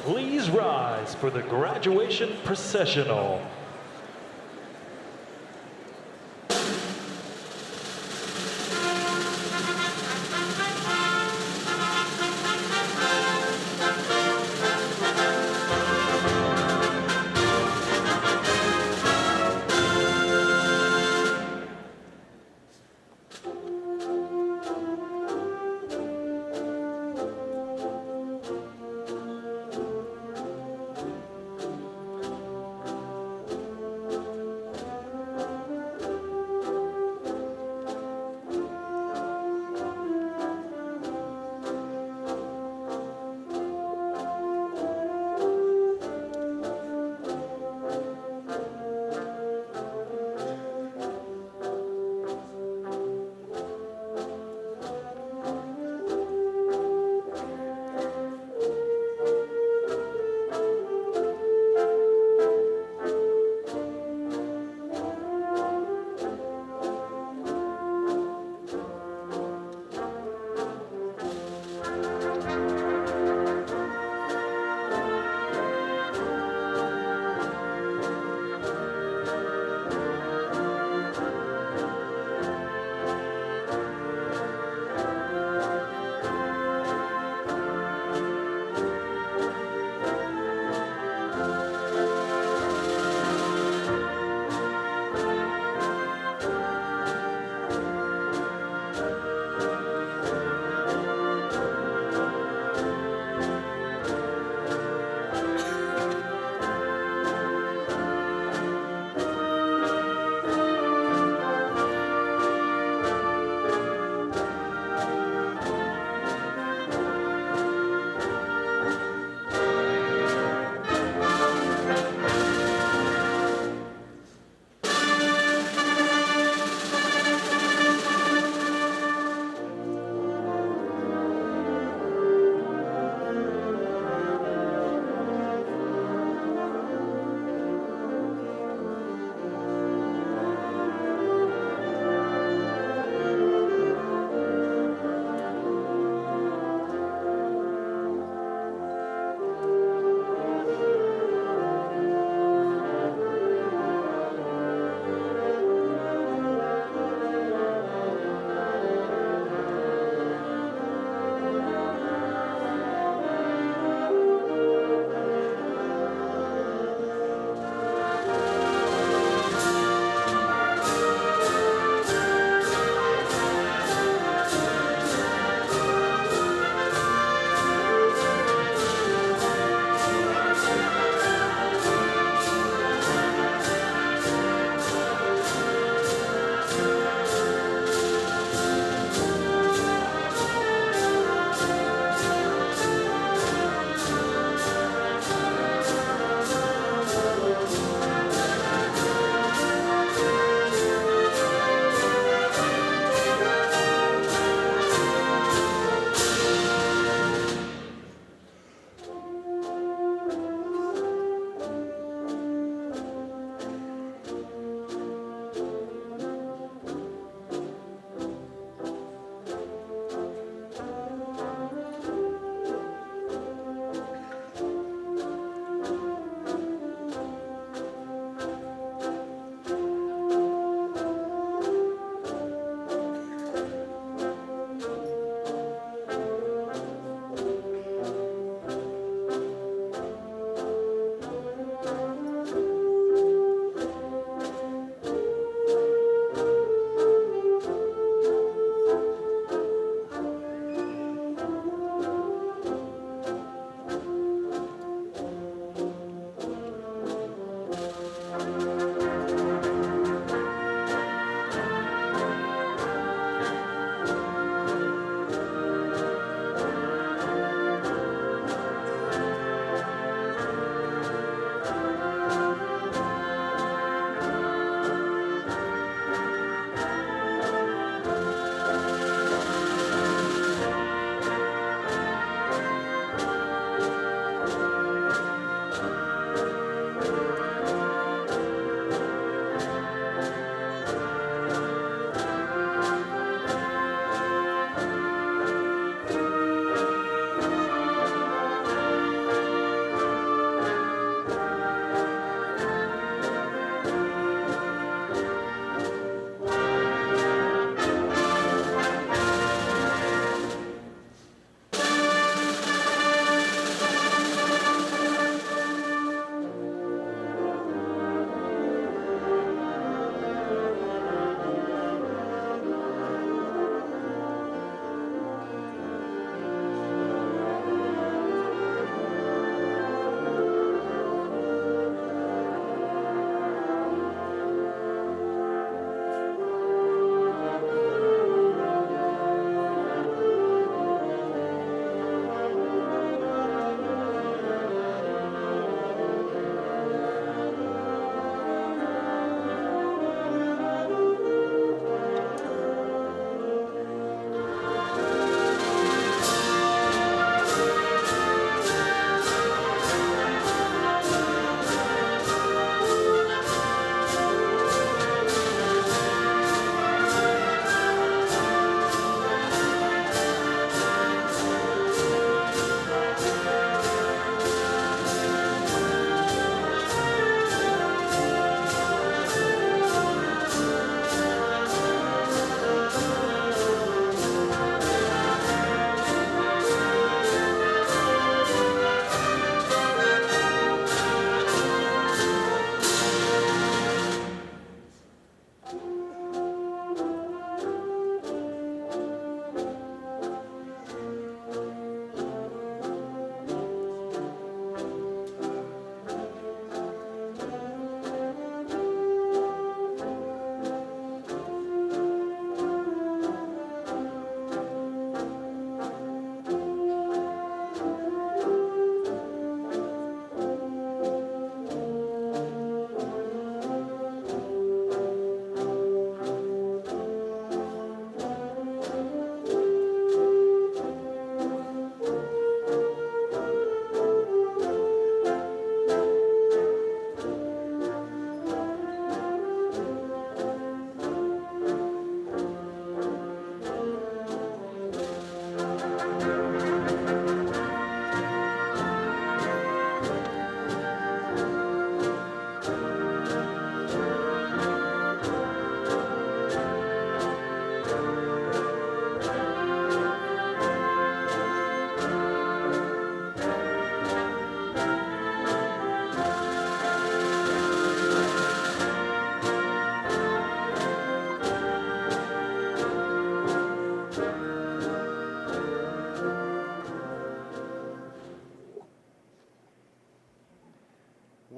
Please rise for the graduation processional.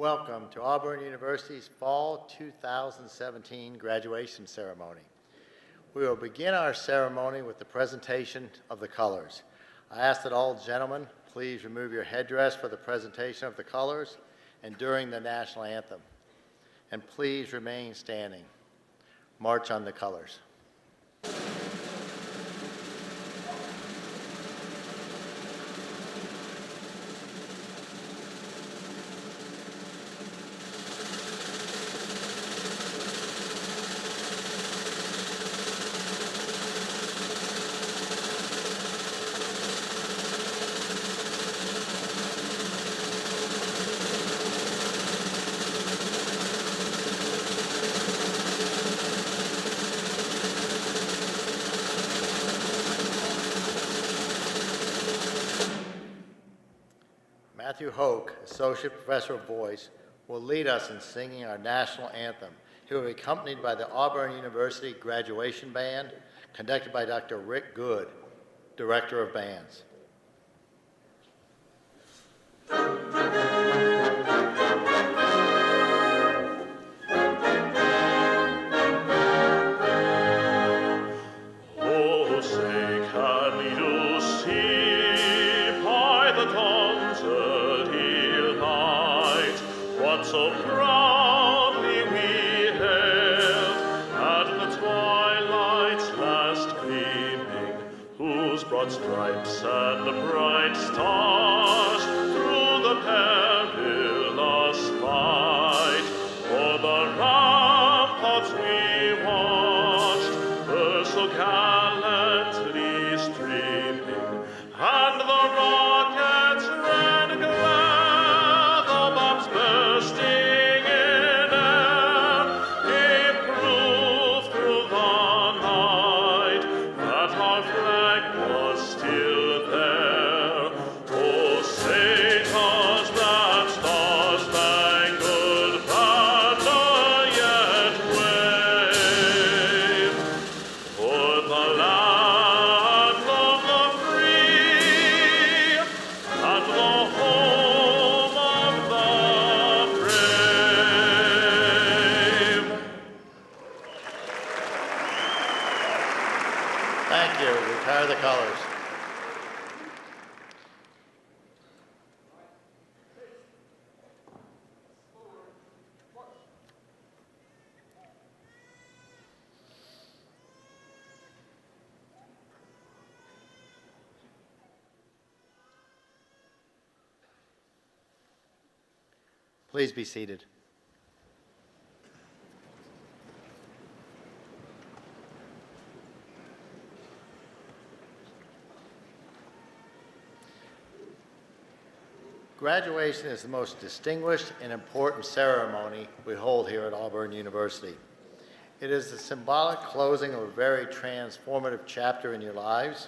Welcome to Auburn University's Fall 2017 graduation ceremony. We will begin our ceremony with the presentation of the colors. I ask that all gentlemen please remove your headdress for the presentation of the colors and during the national anthem. And please remain standing. March on the colors. Matthew Hoke, Associate Professor of Voice, will lead us in singing our national anthem. He will be accompanied by the Auburn University Graduation Band, conducted by Dr. Rick Good, Director of Bands. Oh, say, can you see by the dawn's early light what so proudly we hailed at the twilight's last gleaming, whose broad stripes and the bright stars through the perilous fight o'er the ramparts we watched were so gallantly streaming, and the rockets red glare, the bombs bursting in air, gave proof through the night that our flag was still there. Oh, say does that star-spangled banner yet wave for the land of the free and the home of the brave? Thank you. Retire the colors. Please be seated. Graduation is the most distinguished and important ceremony we hold here at Auburn University. It is the symbolic closing of a very transformative chapter in your lives,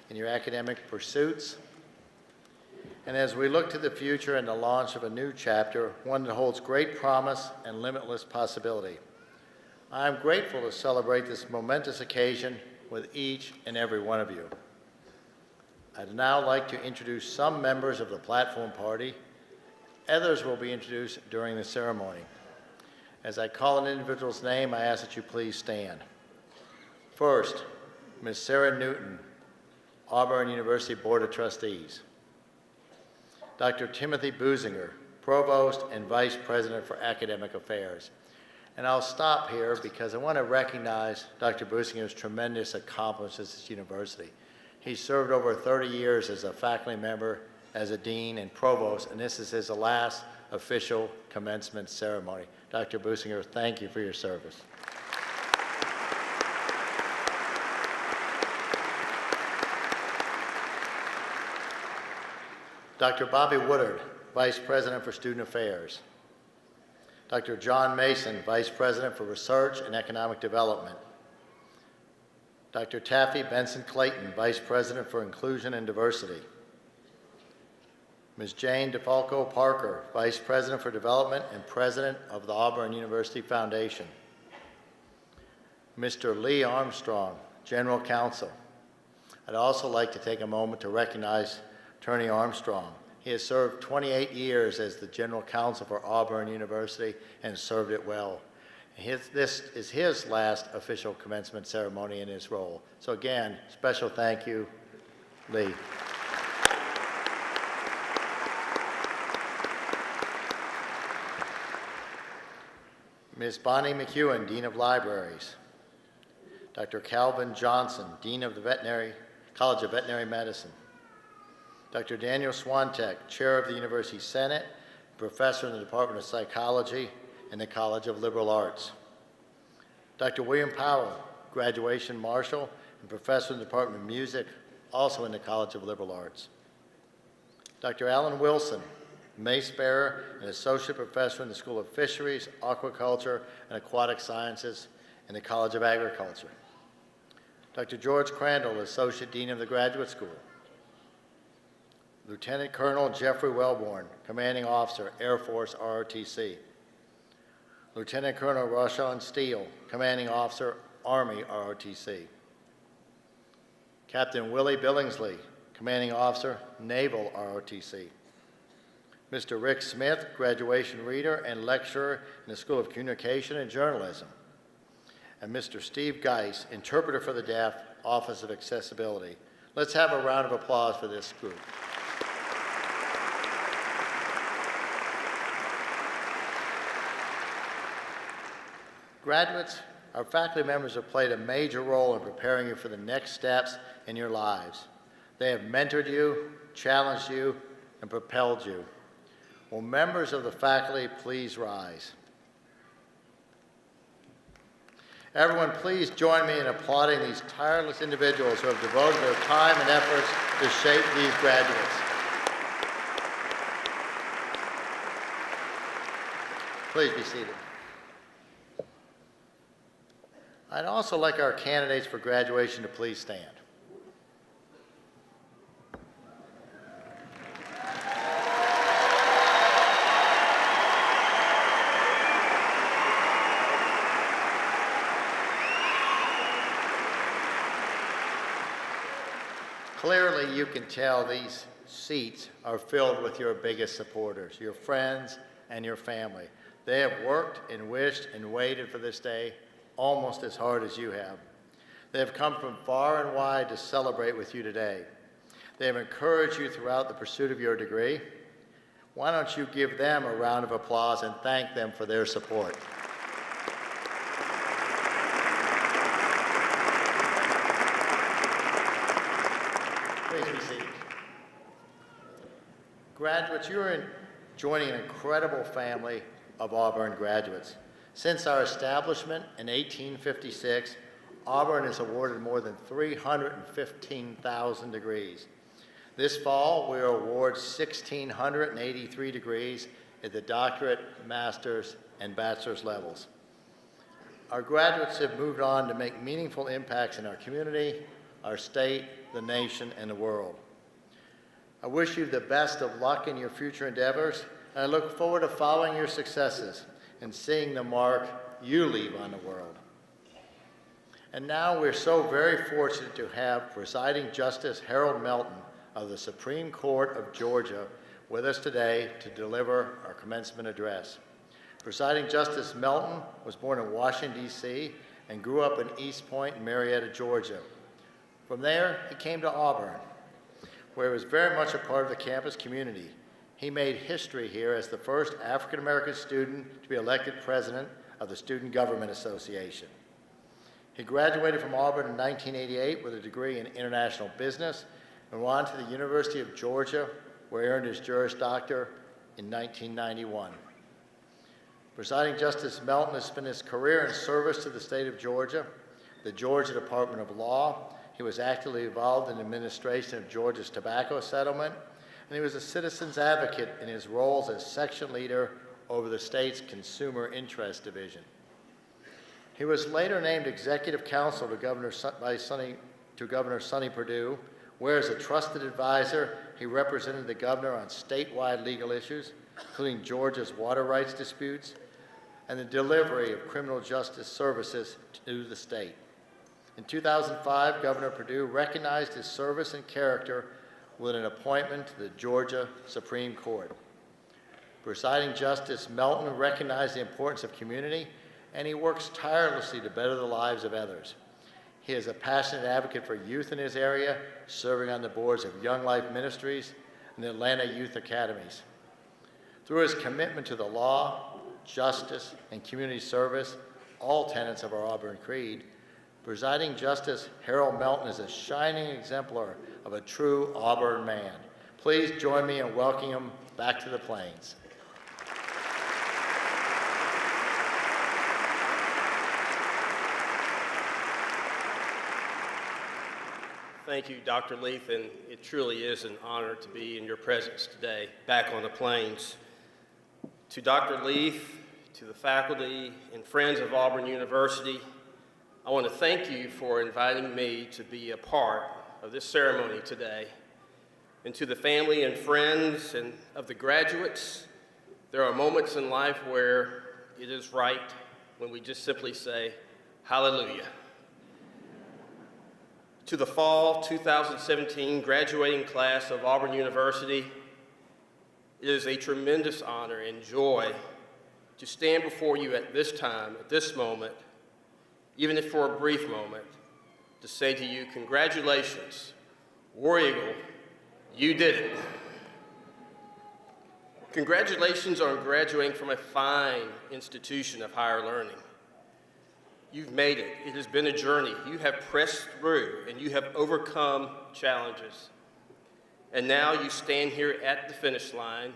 in your academic pursuits, and as we look to the future and the launch of a new chapter, one that holds great promise and limitless possibility. I am grateful to celebrate this momentous occasion with each and every one of you. I'd now like to introduce some members of the platform party. Others will be introduced during the ceremony. As I call an individual's name, I ask that you please stand. First, Ms. Sarah Newton, Auburn University Board of Trustees. Dr. Timothy Businger, Provost and Vice President for Academic Affairs. And I'll stop here because I want to recognize Dr. Businger's tremendous accomplishments at this university. He served over 30 years as a faculty member, as a dean and provost, and this is his last official commencement ceremony. Dr. Businger, thank you for your service. Dr. Bobby Woodard, Vice President for Student Affairs. Dr. John Mason, Vice President for Research and Economic Development. Dr. Taffy Benson Clayton, Vice President for Inclusion and Diversity. Ms. Jane DeFalco Parker, Vice President for Development and President of the Auburn University Foundation. Mr. Lee Armstrong, General Counsel. I'd also like to take a moment to recognize Attorney Armstrong. He has served 28 years as the General Counsel for Auburn University and served it well. This is his last official commencement ceremony in his role. So again, special thank you, Lee. Ms. Bonnie McEwen, Dean of Libraries. Dr. Calvin Johnson, Dean of the College of Veterinary Medicine. Dr. Daniel Swantek, Chair of the University Senate, Professor in the Department of Psychology in the College of Liberal Arts. Dr. William Powell, Graduation Marshal and Professor in the Department of Music, also in the College of Liberal Arts. Dr. Alan Wilson, Mace Bearer and Associate Professor in the School of Fisheries, Aquaculture, and Aquatic Sciences in the College of Agriculture. Dr. George Crandall, Associate Dean of the Graduate School. Lieutenant Colonel Jeffrey Wellborn, Commanding Officer, Air Force ROTC. Lieutenant Colonel Rashawn Steele, Commanding Officer, Army ROTC. Captain Willie Billingsley, Commanding Officer, Naval ROTC. Mr. Rick Smith, Graduation Reader and Lecturer in the School of Communication and Journalism. And Mr. Steve Geis, Interpreter for the Deaf, Office of Accessibility. Let's have a round of applause for this group. Graduates, our faculty members have played a major role in preparing you for the next steps in your lives. They have mentored you, challenged you, and propelled you. Will members of the faculty please rise? Everyone, please join me in applauding these tireless individuals who have devoted their time and efforts to shape these graduates. Please be seated. I'd also like our candidates for graduation to please stand. Clearly, you can tell these seats are filled with your biggest supporters, your friends and your family. They have worked and wished and waited for this day almost as hard as you have. They have come from far and wide to celebrate with you today. They have encouraged you throughout the pursuit of your degree. Why don't you give them a round of applause and thank them for their support? Please be seated. Graduates, you are joining an incredible family of Auburn graduates. Since our establishment in 1856, Auburn has awarded more than 315,000 degrees. This fall, we will award 1,683 degrees at the doctorate, master's, and bachelor's levels. Our graduates have moved on to make meaningful impacts in our community, our state, the nation, and the world. I wish you the best of luck in your future endeavors, and I look forward to following your successes and seeing the mark you leave on the world. And now we're so very fortunate to have Presiding Justice Harold Melton of the Supreme Court of Georgia with us today to deliver our commencement address. Presiding Justice Melton was born in Washington, D.C. and grew up in East Point in Marietta, Georgia. From there, he came to Auburn, where he was very much a part of the campus community. He made history here as the first African-American student to be elected president of the Student Government Association. He graduated from Auburn in 1988 with a degree in international business and went on to the University of Georgia, where he earned his Juris Doctor in 1991. Presiding Justice Melton has spent his career in service to the state of Georgia, the Georgia Department of Law. He was actively involved in the administration of Georgia's tobacco settlement, and he was a citizen's advocate in his roles as section leader over the state's Consumer Interest Division. He was later named executive counsel to Governor Sonny Perdue, where as a trusted advisor, he represented the governor on statewide legal issues, including Georgia's water rights disputes and the delivery of criminal justice services to the state. In 2005, Governor Perdue recognized his service and character with an appointment to the Georgia Supreme Court. Presiding Justice Melton recognized the importance of community, and he works tirelessly to better the lives of others. He is a passionate advocate for youth in his area, serving on the boards of Young Life Ministries and the Atlanta Youth Academies. Through his commitment to the law, justice, and community service, all tenets of our Auburn Creed, Presiding Justice Harold Melton is a shining exemplar of a true Auburn man. Please join me in welcoming him back to the Plains. Thank you, Dr. Leith, and it truly is an honor to be in your presence today, back on the Plains. To Dr. Leith, to the faculty and friends of Auburn University, I want to thank you for inviting me to be a part of this ceremony today. And to the family and friends and of the graduates, there are moments in life where it is right when we just simply say, hallelujah. To the fall 2017 graduating class of Auburn University, it is a tremendous honor and joy to stand before you at this time, at this moment, even if for a brief moment, to say to you, congratulations, War Eagle, you did it. Congratulations on graduating from a fine institution of higher learning. You've made it. It has been a journey. You have pressed through and you have overcome challenges. And now you stand here at the finish line,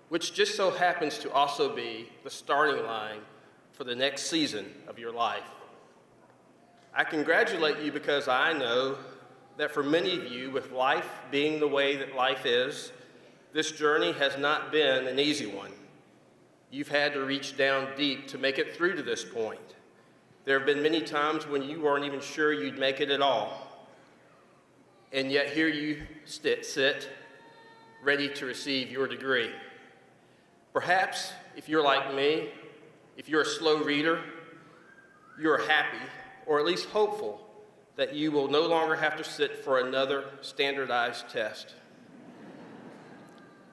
which just so happens to also be the starting line for the next season of your life. I congratulate you because I know that for many of you, with life being the way that life is, this journey has not been an easy one. You've had to reach down deep to make it through to this point. There have been many times when you weren't even sure you'd make it at all. And yet here you sit, ready to receive your degree. Perhaps, if you're like me, if you're a slow reader, you're happy, or at least hopeful, that you will no longer have to sit for another standardized test.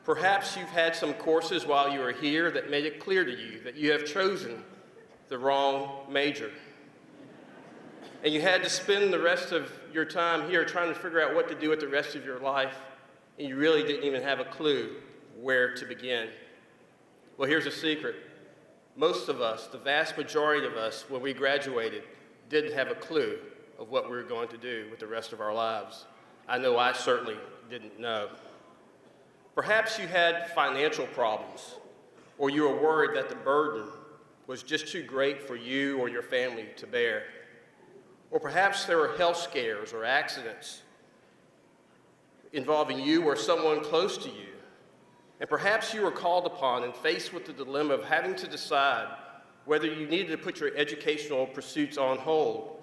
Perhaps you've had some courses while you were here that made it clear to you that you have chosen the wrong major. And you had to spend the rest of your time here trying to figure out what to do with the rest of your life, and you really didn't even have a clue where to begin. Well, here's a secret. Most of us, the vast majority of us, when we graduated, didn't have a clue of what we were going to do with the rest of our lives. I know I certainly didn't know. Perhaps you had financial problems, or you were worried that the burden was just too great for you or your family to bear. Or perhaps there were health scares or accidents involving you or someone close to you. And perhaps you were called upon and faced with the dilemma of having to decide whether you needed to put your educational pursuits on hold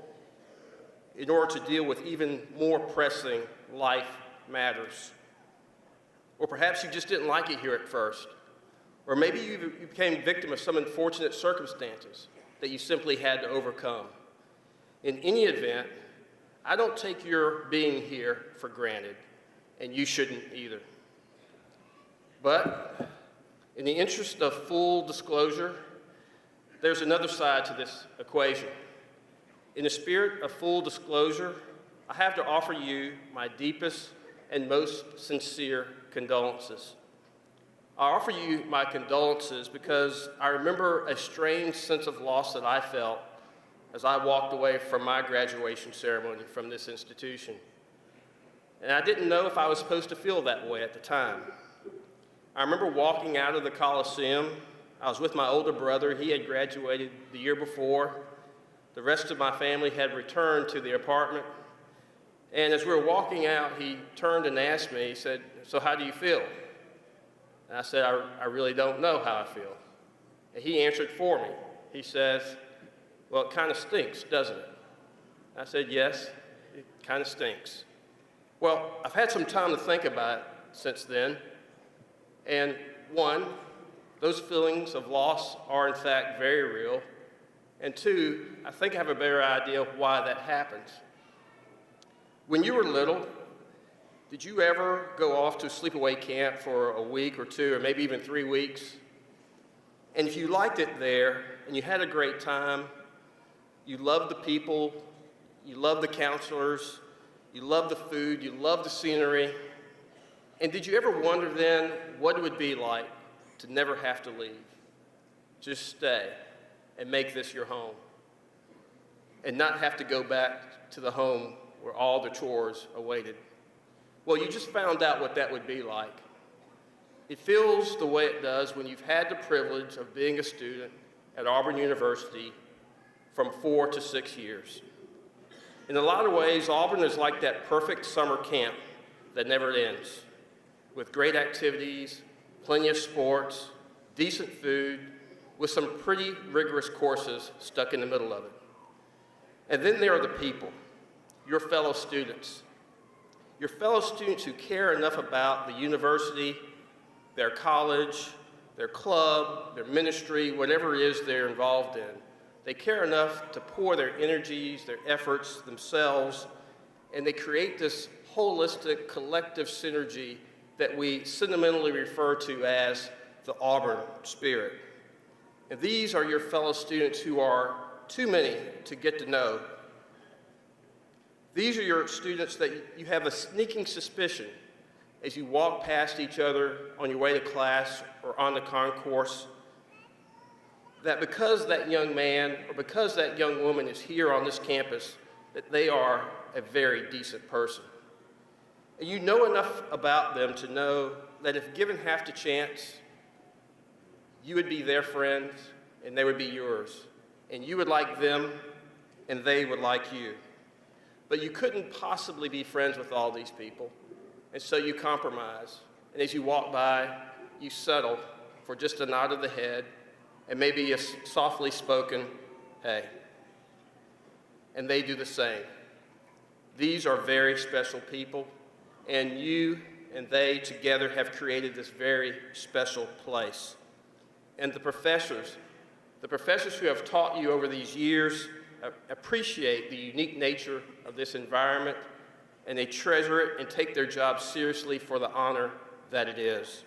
in order to deal with even more pressing life matters. Or perhaps you just didn't like it here at first. Or maybe you became victim of some unfortunate circumstances that you simply had to overcome. In any event, I don't take your being here for granted, and you shouldn't either. But in the interest of full disclosure, there's another side to this equation. In the spirit of full disclosure, I have to offer you my deepest and most sincere condolences. I offer you my condolences because I remember a strange sense of loss that I felt as I walked away from my graduation ceremony from this institution. And I didn't know if I was supposed to feel that way at the time. I remember walking out of the Coliseum. I was with my older brother. He had graduated the year before. The rest of my family had returned to the apartment. And as we were walking out, he turned and asked me, he said, "So how do you feel?" And I said, I really don't know how I feel. And he answered for me. He says, "Well, it kind of stinks, doesn't it?" I said, "Yes, it kind of stinks." Well, I've had some time to think about it since then. And one, those feelings of loss are in fact very real. And two, I think I have a better idea of why that happens. When you were little, Did you ever go off to sleepaway camp for a week or two, or maybe even 3 weeks? And if you liked it there, and you had a great time, you loved the people, you loved the counselors, you loved the food, you loved the scenery, and did you ever wonder then what it would be like to never have to leave? Just stay and make this your home, and not have to go back to the home where all the chores awaited. Well, you just found out what that would be like. It feels the way it does when you've had the privilege of being a student at Auburn University from 4 to 6 years. In a lot of ways, Auburn is like that perfect summer camp that never ends, with great activities, plenty of sports, decent food, with some pretty rigorous courses stuck in the middle of it. And then there are the people, your fellow students. Your fellow students who care enough about the university, their college, their club, their ministry, whatever it is they're involved in. They care enough to pour their energies, their efforts, themselves, and they create this holistic, collective synergy that we sentimentally refer to as the Auburn spirit. And these are your fellow students who are too many to get to know. These are your students that you have a sneaking suspicion as you walk past each other on your way to class or on the concourse, that because that young man or because that young woman is here on this campus, that they are a very decent person. And you know enough about them to know that if given half the chance, you would be their friends and they would be yours. And you would like them and they would like you. But you couldn't possibly be friends with all these people. And so you compromise. And as you walk by, you settle for just a nod of the head and maybe a softly spoken, hey. And they do the same. These are very special people, and you and they together have created this very special place. And the professors who have taught you over these years appreciate the unique nature of this environment, and they treasure it and take their job seriously for the honor that it is.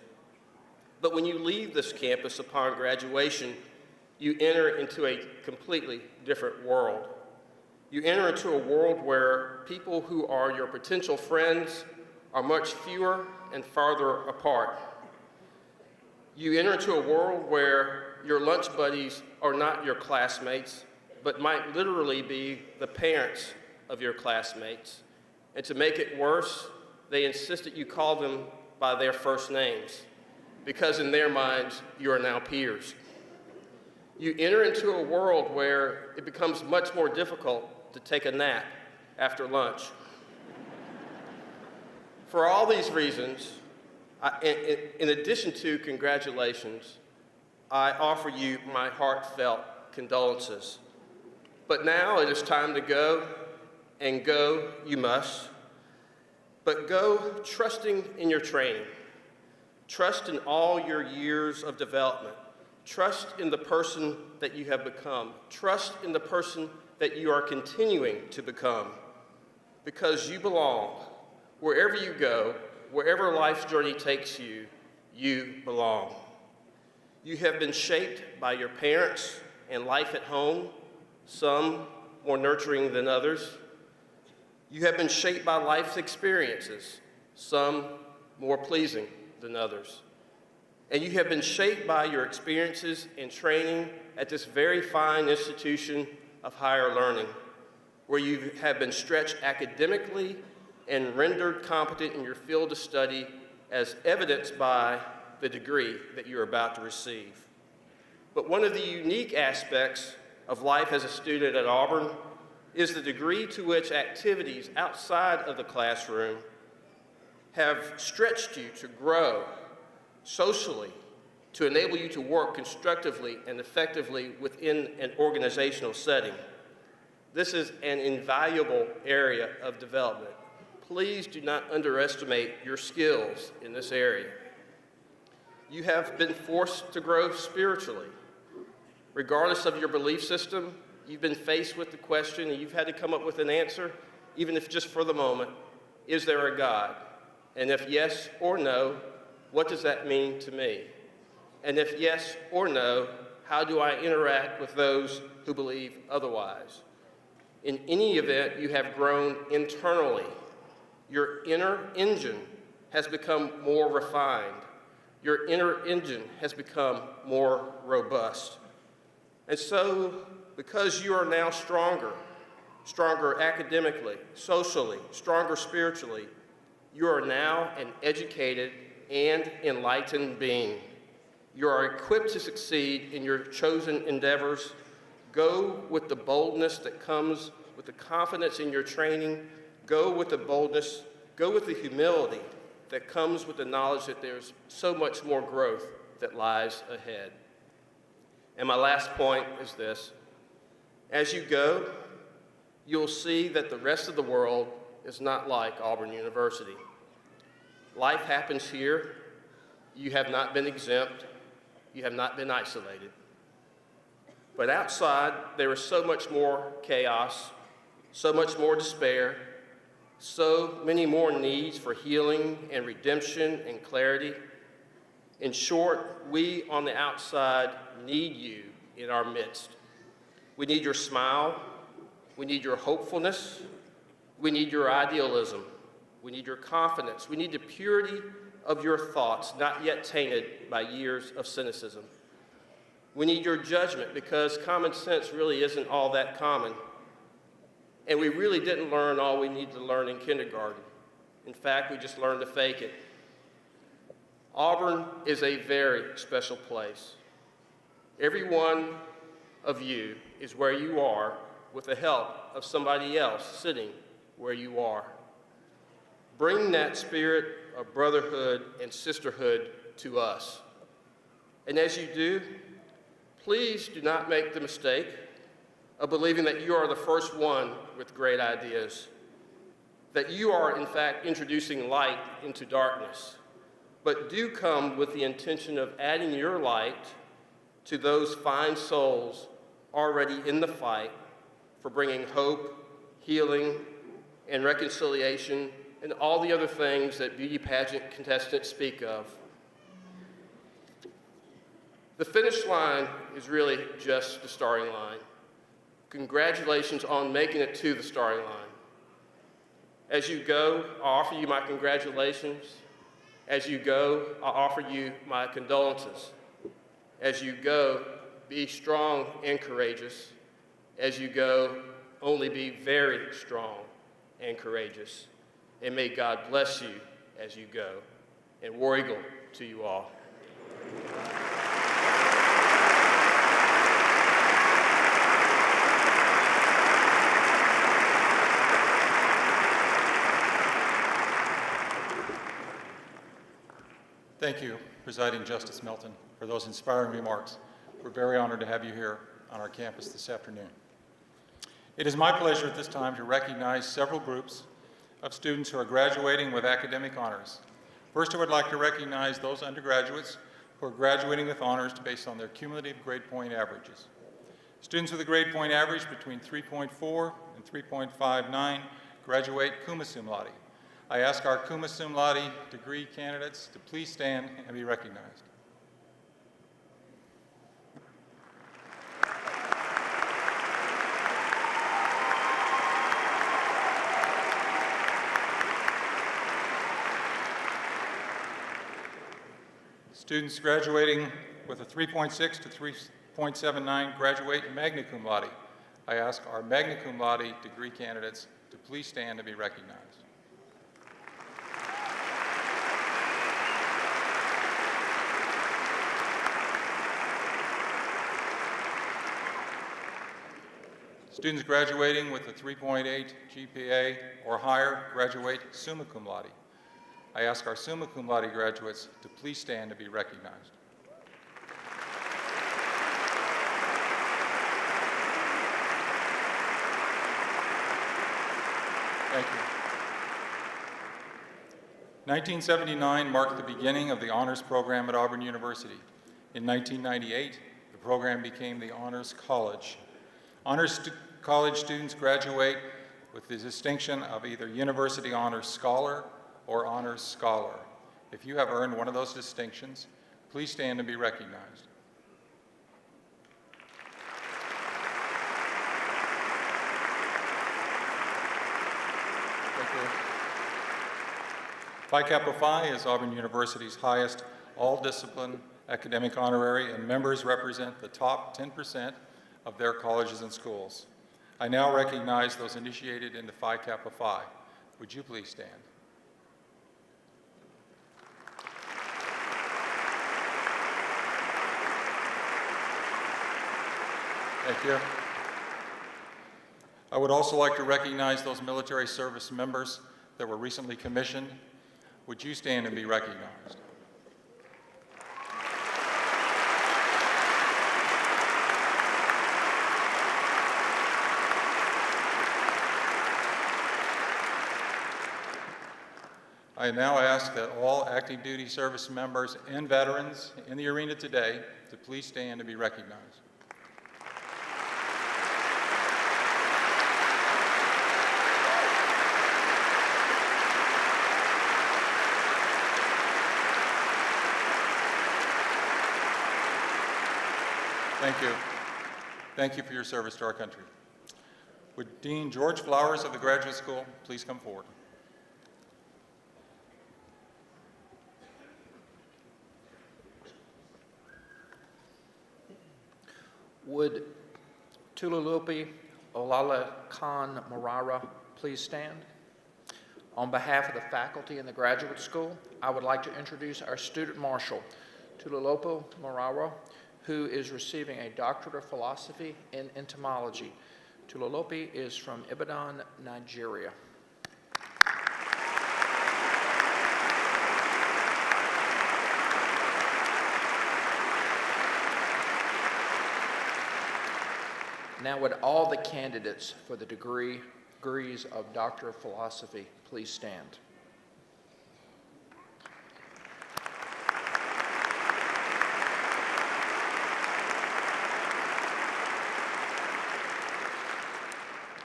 But when you leave this campus upon graduation, you enter into a completely different world. You enter into a world where people who are your potential friends are much fewer and farther apart. You enter into a world where your lunch buddies are not your classmates, but might literally be the parents of your classmates. And to make it worse, they insist that you call them by their first names, because in their minds, you are now peers. You enter into a world where it becomes much more difficult to take a nap after lunch. For all these reasons, in addition to congratulations, I offer you my heartfelt condolences. But now it is time to go, and go you must. But go trusting in your training. Trust in all your years of development. Trust in the person that you have become. Trust in the person that you are continuing to become. Because you belong. Wherever you go, wherever life's journey takes you, you belong. You have been shaped by your parents and life at home, some more nurturing than others. You have been shaped by life's experiences, some more pleasing than others. And you have been shaped by your experiences and training at this very fine institution of higher learning, where you have been stretched academically and rendered competent in your field of study, as evidenced by the degree that you're about to receive. But one of the unique aspects of life as a student at Auburn is the degree to which activities outside of the classroom have stretched you to grow socially, to enable you to work constructively and effectively within an organizational setting. This is an invaluable area of development. Please do not underestimate your skills in this area. You have been forced to grow spiritually. Regardless of your belief system, you've been faced with the question and you've had to come up with an answer, even if just for the moment, is there a God? And if yes or no, what does that mean to me? And if yes or no, how do I interact with those who believe otherwise? In any event, you have grown internally. Your inner engine has become more refined. Your inner engine has become more robust. And so, because you are now stronger academically, socially, stronger spiritually, you are now an educated and enlightened being. You are equipped to succeed in your chosen endeavors. Go with the boldness that comes with the confidence in your training. Go with the boldness, go with the humility that comes with the knowledge that there's so much more growth that lies ahead. And my last point is this. As you go, you'll see that the rest of the world is not like Auburn University. Life happens here. You have not been exempt. You have not been isolated. But outside, there is so much more chaos, so much more despair, so many more needs for healing and redemption and clarity. In short, we on the outside need you in our midst. We need your smile. We need your hopefulness. We need your idealism. We need your confidence. We need the purity of your thoughts, not yet tainted by years of cynicism. We need your judgment, because common sense really isn't all that common. And we really didn't learn all we need to learn in kindergarten. In fact, we just learned to fake it. Auburn is a very special place. Every one of you is where you are with the help of somebody else sitting where you are. Bring that spirit of brotherhood and sisterhood to us. And as you do, please do not make the mistake of believing that you are the first one with great ideas, that you are, in fact, introducing light into darkness. But do come with the intention of adding your light to those fine souls already in the fight for bringing hope, healing, and reconciliation, and all the other things that beauty pageant contestants speak of. The finish line is really just the starting line. Congratulations on making it to the starting line. As you go, I offer you my congratulations. As you go, I offer you my condolences. As you go, be strong and courageous. As you go, only be very strong and courageous. And may God bless you as you go. And War Eagle to you all. Thank you, Presiding Justice Melton, for those inspiring remarks. We're very honored to have you here on our campus this afternoon. It is my pleasure at this time to recognize several groups of students who are graduating with academic honors. First, I would like to recognize those undergraduates who are graduating with honors based on their cumulative grade point averages. Students with a grade point average between 3.4 and 3.59 graduate cum laude. I ask our cum laude degree candidates to please stand and be recognized. Students graduating with a 3.6 to 3.79 graduate magna cum laude. I ask our magna cum laude degree candidates to please stand and be recognized. Students graduating with a 3.8 GPA or higher graduate summa cum laude. I ask our summa cum laude graduates to please stand to be recognized. Thank you. 1979 marked the beginning of the honors program at Auburn University. In 1998, the program became the Honors College. Honors College students graduate with the distinction of either University Honors Scholar or Honors Scholar. If you have earned one of those distinctions, please stand and be recognized. Thank you. Phi Kappa Phi is Auburn University's highest all-discipline academic honorary, and members represent the top 10% of their colleges and schools. I now recognize those initiated into Phi Kappa Phi. Would you please stand? Thank you. I would also like to recognize those military service members that were recently commissioned. Would you stand and be recognized? I now ask that all active duty service members and veterans in the arena today to please stand and be recognized. Thank you. Thank you for your service to our country. Would Dean George Flowers of the Graduate School please come forward? Would Tululope Olala Khan Morara please stand? On behalf of the faculty in the graduate school, I would like to introduce our student marshal, Tululope Morara, who is receiving a doctorate of philosophy in entomology. Tululope is from Ibadan, Nigeria. Now would all the candidates for the degrees of Doctor of Philosophy please stand?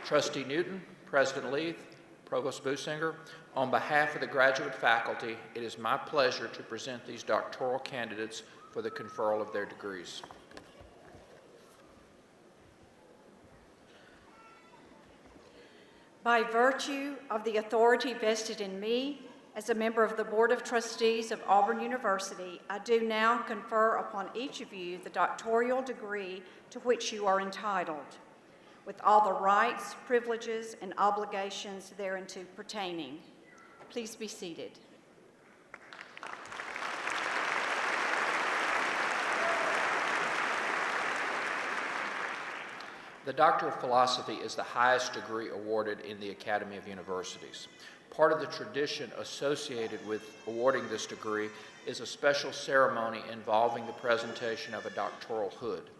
Trustee Newton, President Leith, Provost Businger, on behalf of the graduate faculty, it is my pleasure to present these doctoral candidates for the conferral of their degrees. By virtue of the authority vested in me as a member of the Board of Trustees of Auburn University, I do now confer upon each of you the doctoral degree to which you are entitled, with all the rights, privileges, and obligations thereunto pertaining. Please be seated. The Doctor of Philosophy is the highest degree awarded in the Academy of Universities. Part of the tradition associated with awarding this degree is a special ceremony involving the presentation of a doctoral hood.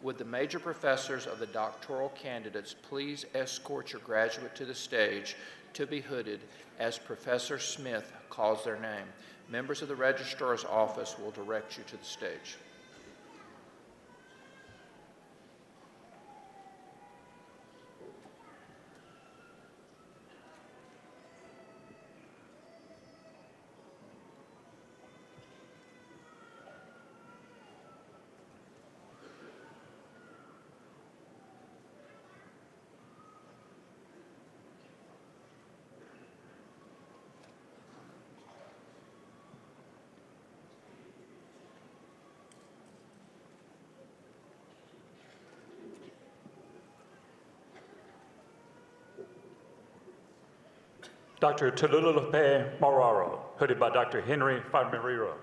Would the major professors of the doctoral candidates please escort your graduate to the stage to be hooded as Professor Smith calls their name. Members of the Registrar's Office will direct you to the stage. Dr. Tululope Moraro, hooded by Dr. Henry Farmeriro.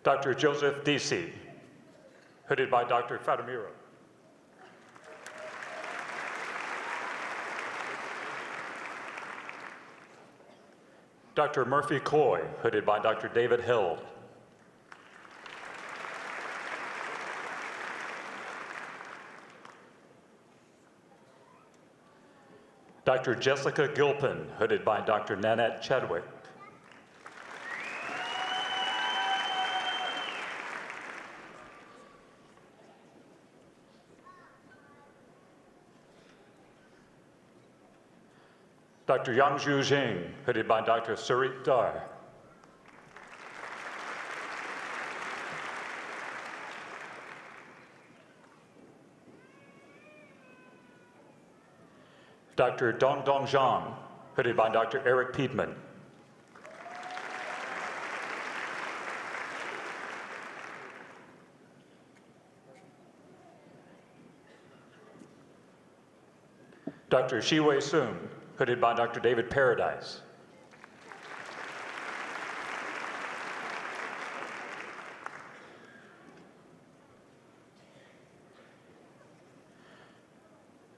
Dr. Joseph D.C., hooded by Dr. Farmeriro. Dr. Murphy Coy, hooded by Dr. David Held. Dr. Jessica Gilpin, hooded by Dr. Nanette Chadwick. Dr. Yangzhu Jing, headed by Dr. Surit Dar. Dr. Dongdong Zhang, headed by Dr. Eric Piedman. Dr. Shiwei Sun, headed by Dr. David Paradise.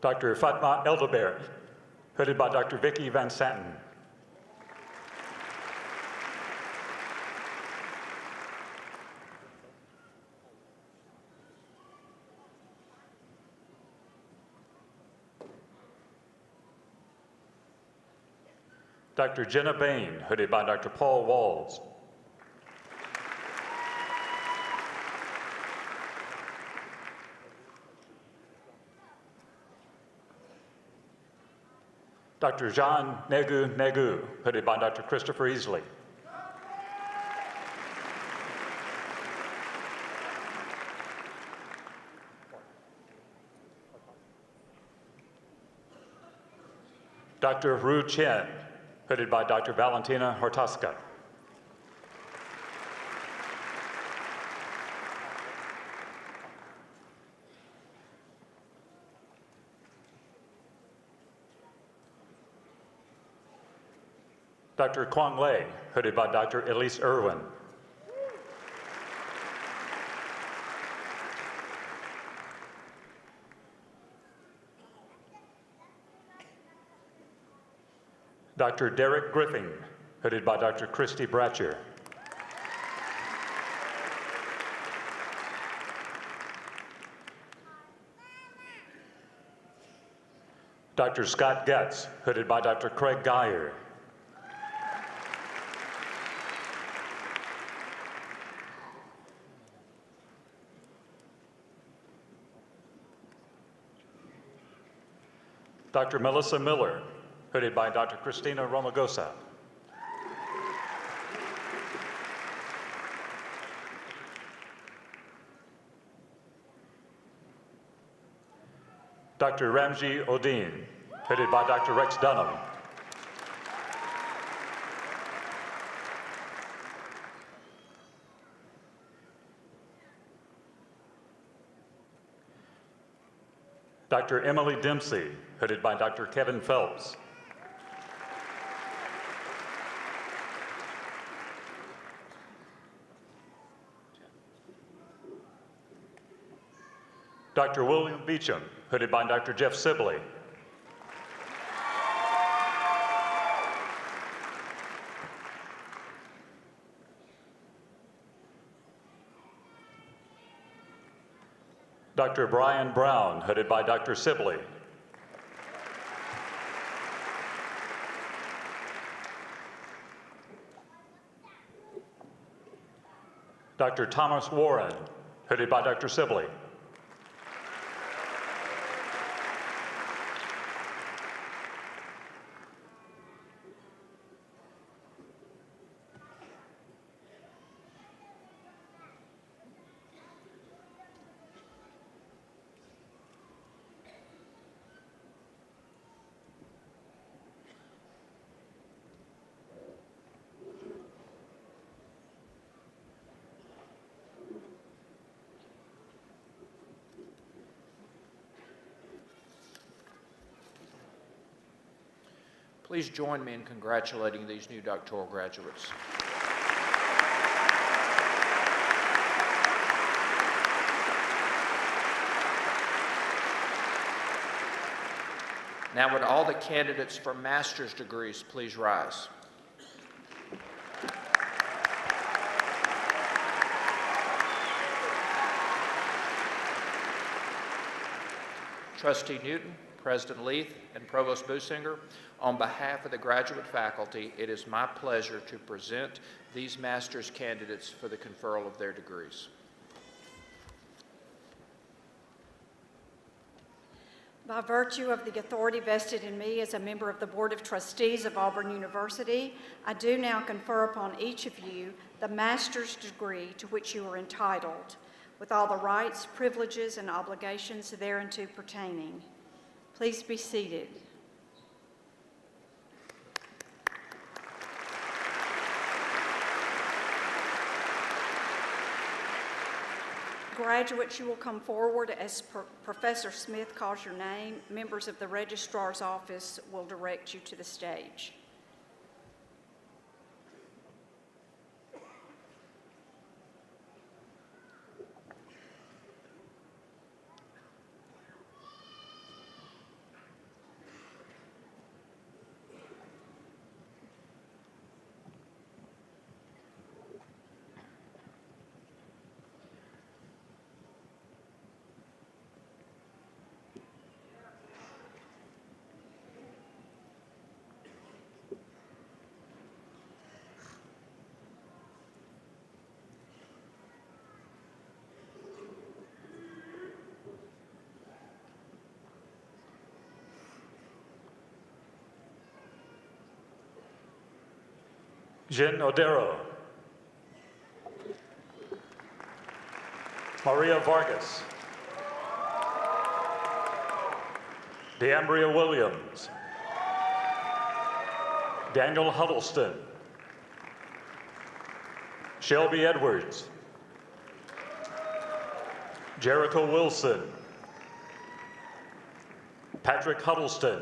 Dr. Fatma Elderberry, headed by Dr. Vicky Van Santen. Dr. Jenna Bain, headed by Dr. Paul Walls. Dr. Jean Negu, headed by Dr. Christopher Easley. Dr. Ru Chen, headed by Dr. Valentina Hortaska. Dr. Kwang Lei, headed by Dr. Elise Irwin. Dr. Derek Griffin, headed by Dr. Christy Bratcher. Dr. Scott Getz, headed by Dr. Craig Geyer. Dr. Melissa Miller, headed by Dr. Christina Romagosa. Dr. Ramji Odin, headed by Dr. Rex Dunham. Dr. Emily Dempsey, headed by Dr. Kevin Phelps. Dr. William Beecham, headed by Dr. Jeff Sibley. Dr. Brian Brown, headed by Dr. Sibley. Dr. Thomas Warren, headed by Dr. Sibley. Please join me in congratulating these new doctoral graduates. Now would all the candidates for master's degrees please rise. Trustee Newton, President Leith, and Provost Businger, on behalf of the graduate faculty, it is my pleasure to present these master's candidates for the conferral of their degrees. By virtue of the authority vested in me as a member of the Board of Trustees of Auburn University, I do now confer upon each of you the master's degree to which you are entitled, with all the rights, privileges, and obligations thereunto pertaining. Please be seated. Graduates, you will come forward as Professor Smith calls your name. Members of the Registrar's Office will direct you to the stage. Jen Odero. Maria Vargas. DeAmbria Williams. Daniel Huddleston. Shelby Edwards. Jericho Wilson. Patrick Huddleston.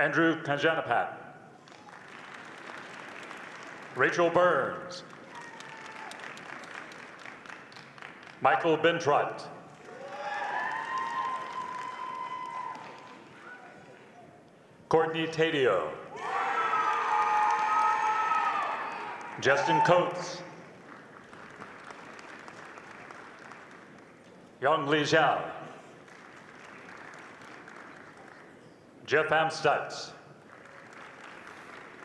Andrew Kanjanapat. Rachel Burns. Michael Bentrott. Courtney Tadio. Justin Coates. Yong Li Zhao. Jeff Amstutz.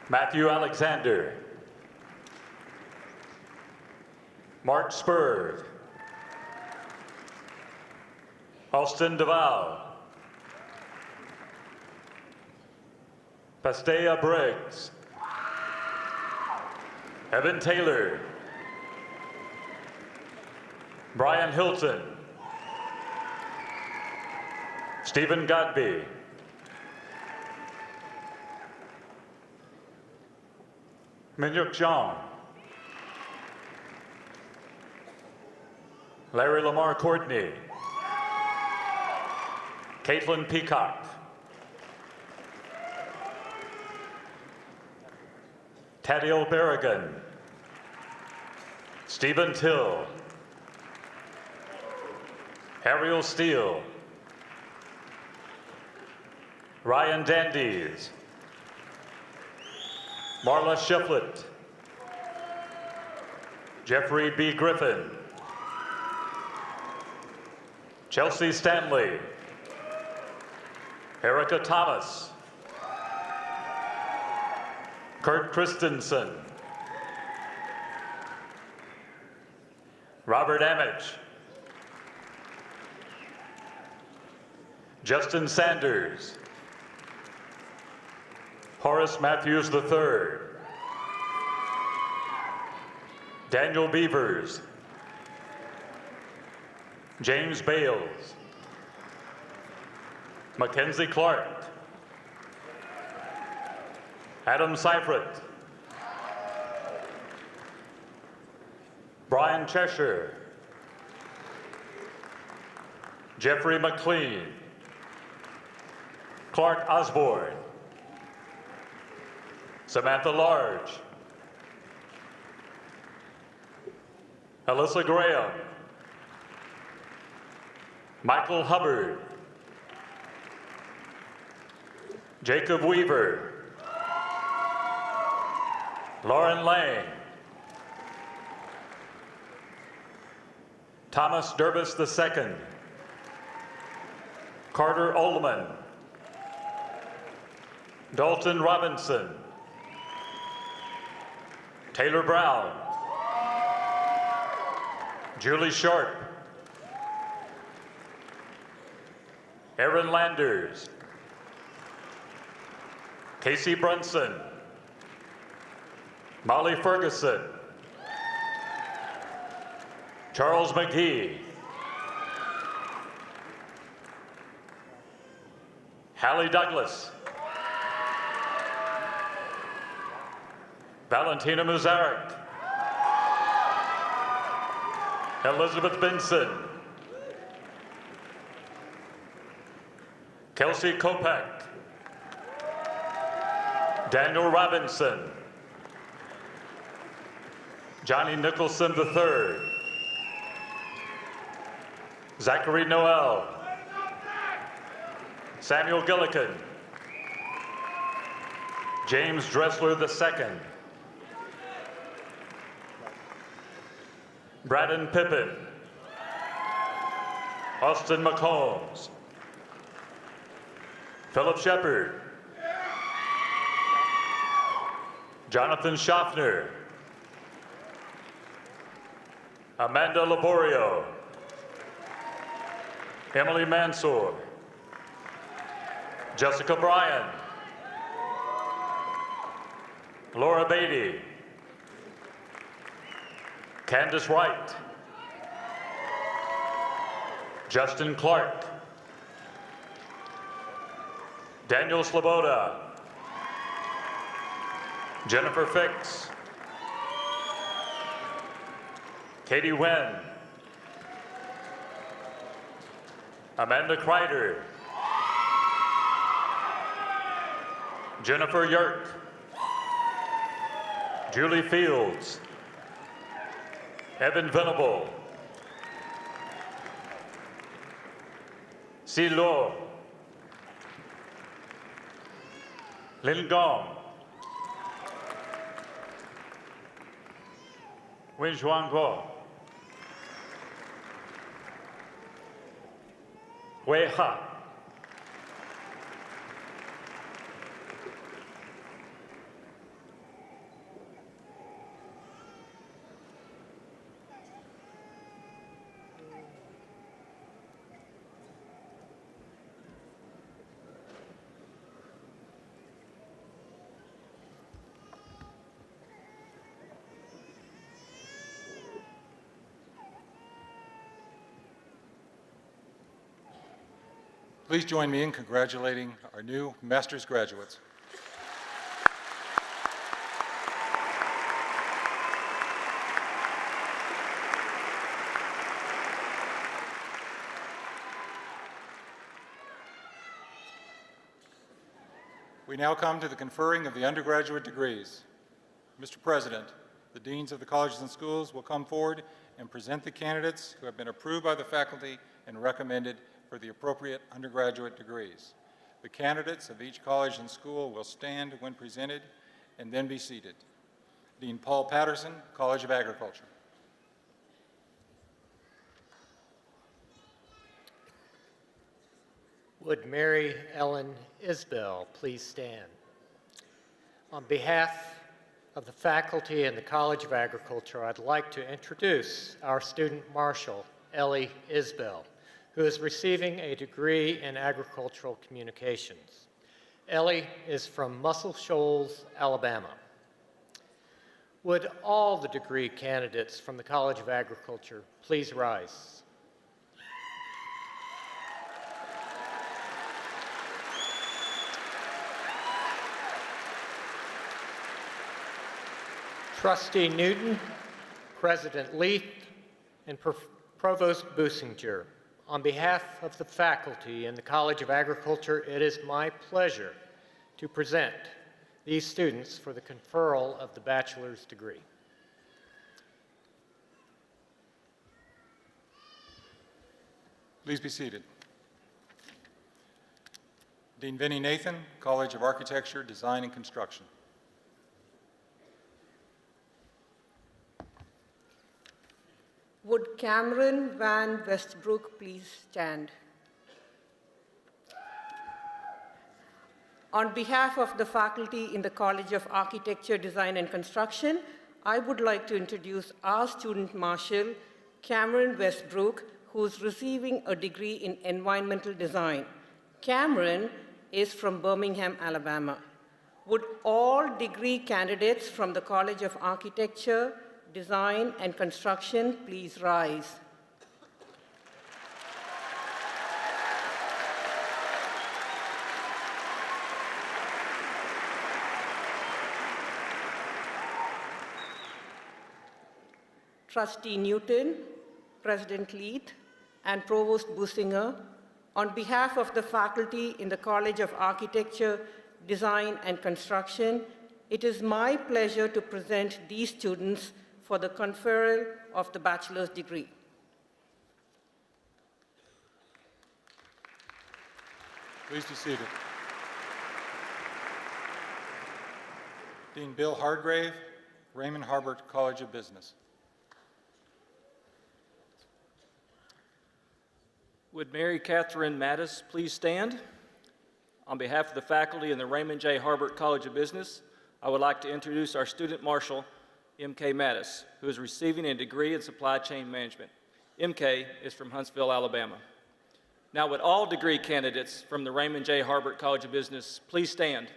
Matthew Alexander. Mark Spurd. Austin Duval. Pastea Briggs. Evan Taylor. Brian Hilton. Stephen Godby. Minyuk Zhang. Larry Lamar Courtney. Caitlin Peacock. Tadeo Berrigan. Stephen Till. Ariel Steele. Ryan Dandies. Marla Shiflett. Jeffrey B. Griffin. Chelsea Stanley. Erica Thomas. Kurt Christensen. Robert Amich. Justin Sanders. Horace Matthews III. Daniel Beavers. James Bales. Mackenzie Clark. Adam Seifert. Brian Cheshire. Jeffrey McLean. Clark Osborne. Samantha Large. Alyssa Graham. Michael Hubbard. Jacob Weaver. Lauren Lang. Thomas Durbus II. Carter Ullman. Dalton Robinson. Taylor Brown. Julie Sharp. Aaron Landers. Casey Brunson. Molly Ferguson. Charles McGee. Hallie Douglas. Valentina Muzarek. Elizabeth Benson. Kelsey Kopeck. Daniel Robinson. Johnny Nicholson III. Zachary Noel. Samuel Gillikin. James Dressler II. Braden Pippin. Austin McCombs. Philip Shepard. Jonathan Schaffner. Amanda Laborio. Emily Mansour. Jessica Bryan. Laura Beatty. Candace Wright. Justin Clark. Daniel Sloboda. Jennifer Fix. Katie Wen. Amanda Kreider. Jennifer Yerk. Julie Fields. Evan Venable. Si Lo. Lin Gong. Wen Zhuang Guo. Wei Ha. Please join me in congratulating our new master's graduates. We now come to the conferring of the undergraduate degrees. Mr. President, the deans of the colleges and schools will come forward and present the candidates who have been approved by the faculty and recommended for the appropriate undergraduate degrees. The candidates of each college and school will stand when presented and then be seated. Dean Paul Patterson, College of Agriculture. Would Mary Ellen Isbell please stand? On behalf of the faculty and the College of Agriculture, I'd like to introduce our student marshal, Ellie Isbell, who is receiving a degree in agricultural communications. Ellie is from Muscle Shoals, Alabama. Would all the degree candidates from the College of Agriculture please rise? Trustee Newton, President Leith, and Provost Businger, on behalf of the faculty and the College of Agriculture, it is my pleasure to present these students for the conferral of the bachelor's degree. Please be seated. Dean Vinnie Nathan, College of Architecture, Design, and Construction. Would Cameron Van Westbrook please stand? On behalf of the faculty in the College of Architecture, Design, and Construction, I would like to introduce our student marshal, Cameron Westbrook, who's receiving a degree in environmental design. Cameron is from Birmingham, Alabama. Would all degree candidates from the College of Architecture, Design, and Construction please rise? Trustee Newton, President Leith, and Provost Businger, on behalf of the faculty in the College of Architecture, Design, and Construction, it is my pleasure to present these students for the conferral of the bachelor's degree. Please be seated. Dean Bill Hardgrave, Raymond Harbert College of Business. Would Mary Catherine Mattis please stand? On behalf of the faculty in the Raymond J. Harbert College of Business, I would like to introduce our student marshal, M.K. Mattis, who is receiving a degree in supply chain management. M.K. is from Huntsville, Alabama. Now, would all degree candidates from the Raymond J. Harbert College of Business please stand?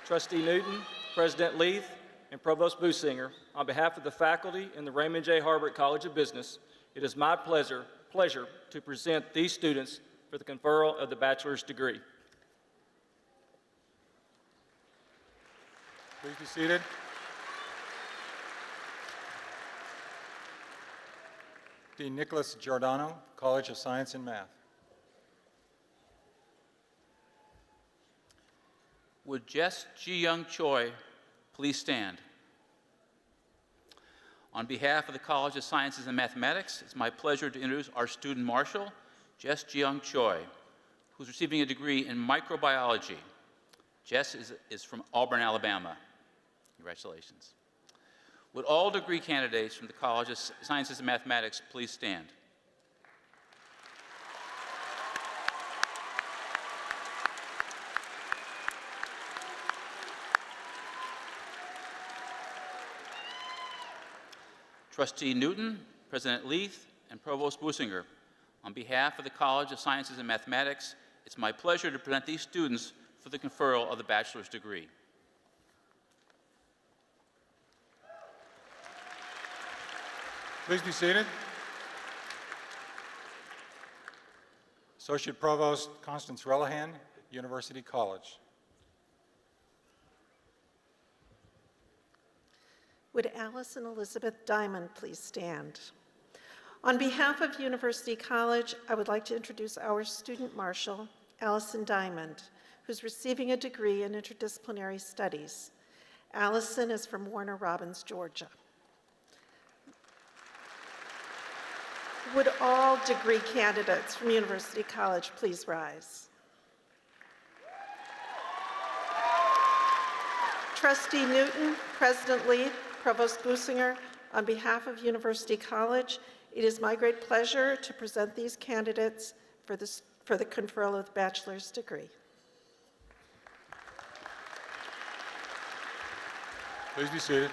Trustee Newton, President Leith, and Provost Businger, on behalf of the faculty in the Raymond J. Harbert College of Business, it is my pleasure to present these students for the conferral of the bachelor's degree. Please be seated. Dean Nicholas Giordano, College of Science and Math. Would Jess Ji-Young Choi please stand? On behalf of the College of Sciences and Mathematics, it's my pleasure to introduce our student marshal, Jess Ji-Young Choi, who's receiving a degree in microbiology. Jess is from Auburn, Alabama. Congratulations. Would all degree candidates from the College of Sciences and Mathematics please stand? Trustee Newton, President Leith, and Provost Businger, on behalf of the College of Sciences and Mathematics, it's my pleasure to present these students for the conferral of the bachelor's degree. Please be seated. Associate Provost Constance Relihan, University College. Would Allison Elizabeth Diamond please stand? On behalf of University College, I would like to introduce our student marshal, Allison Diamond, who's receiving a degree in interdisciplinary studies. Allison is from Warner Robins, Georgia. Would all degree candidates from University College please rise? Trustee Newton, President Leith, Provost Businger, on behalf of University College, it is my great pleasure to present these candidates for the conferral of the bachelor's degree. Please be seated.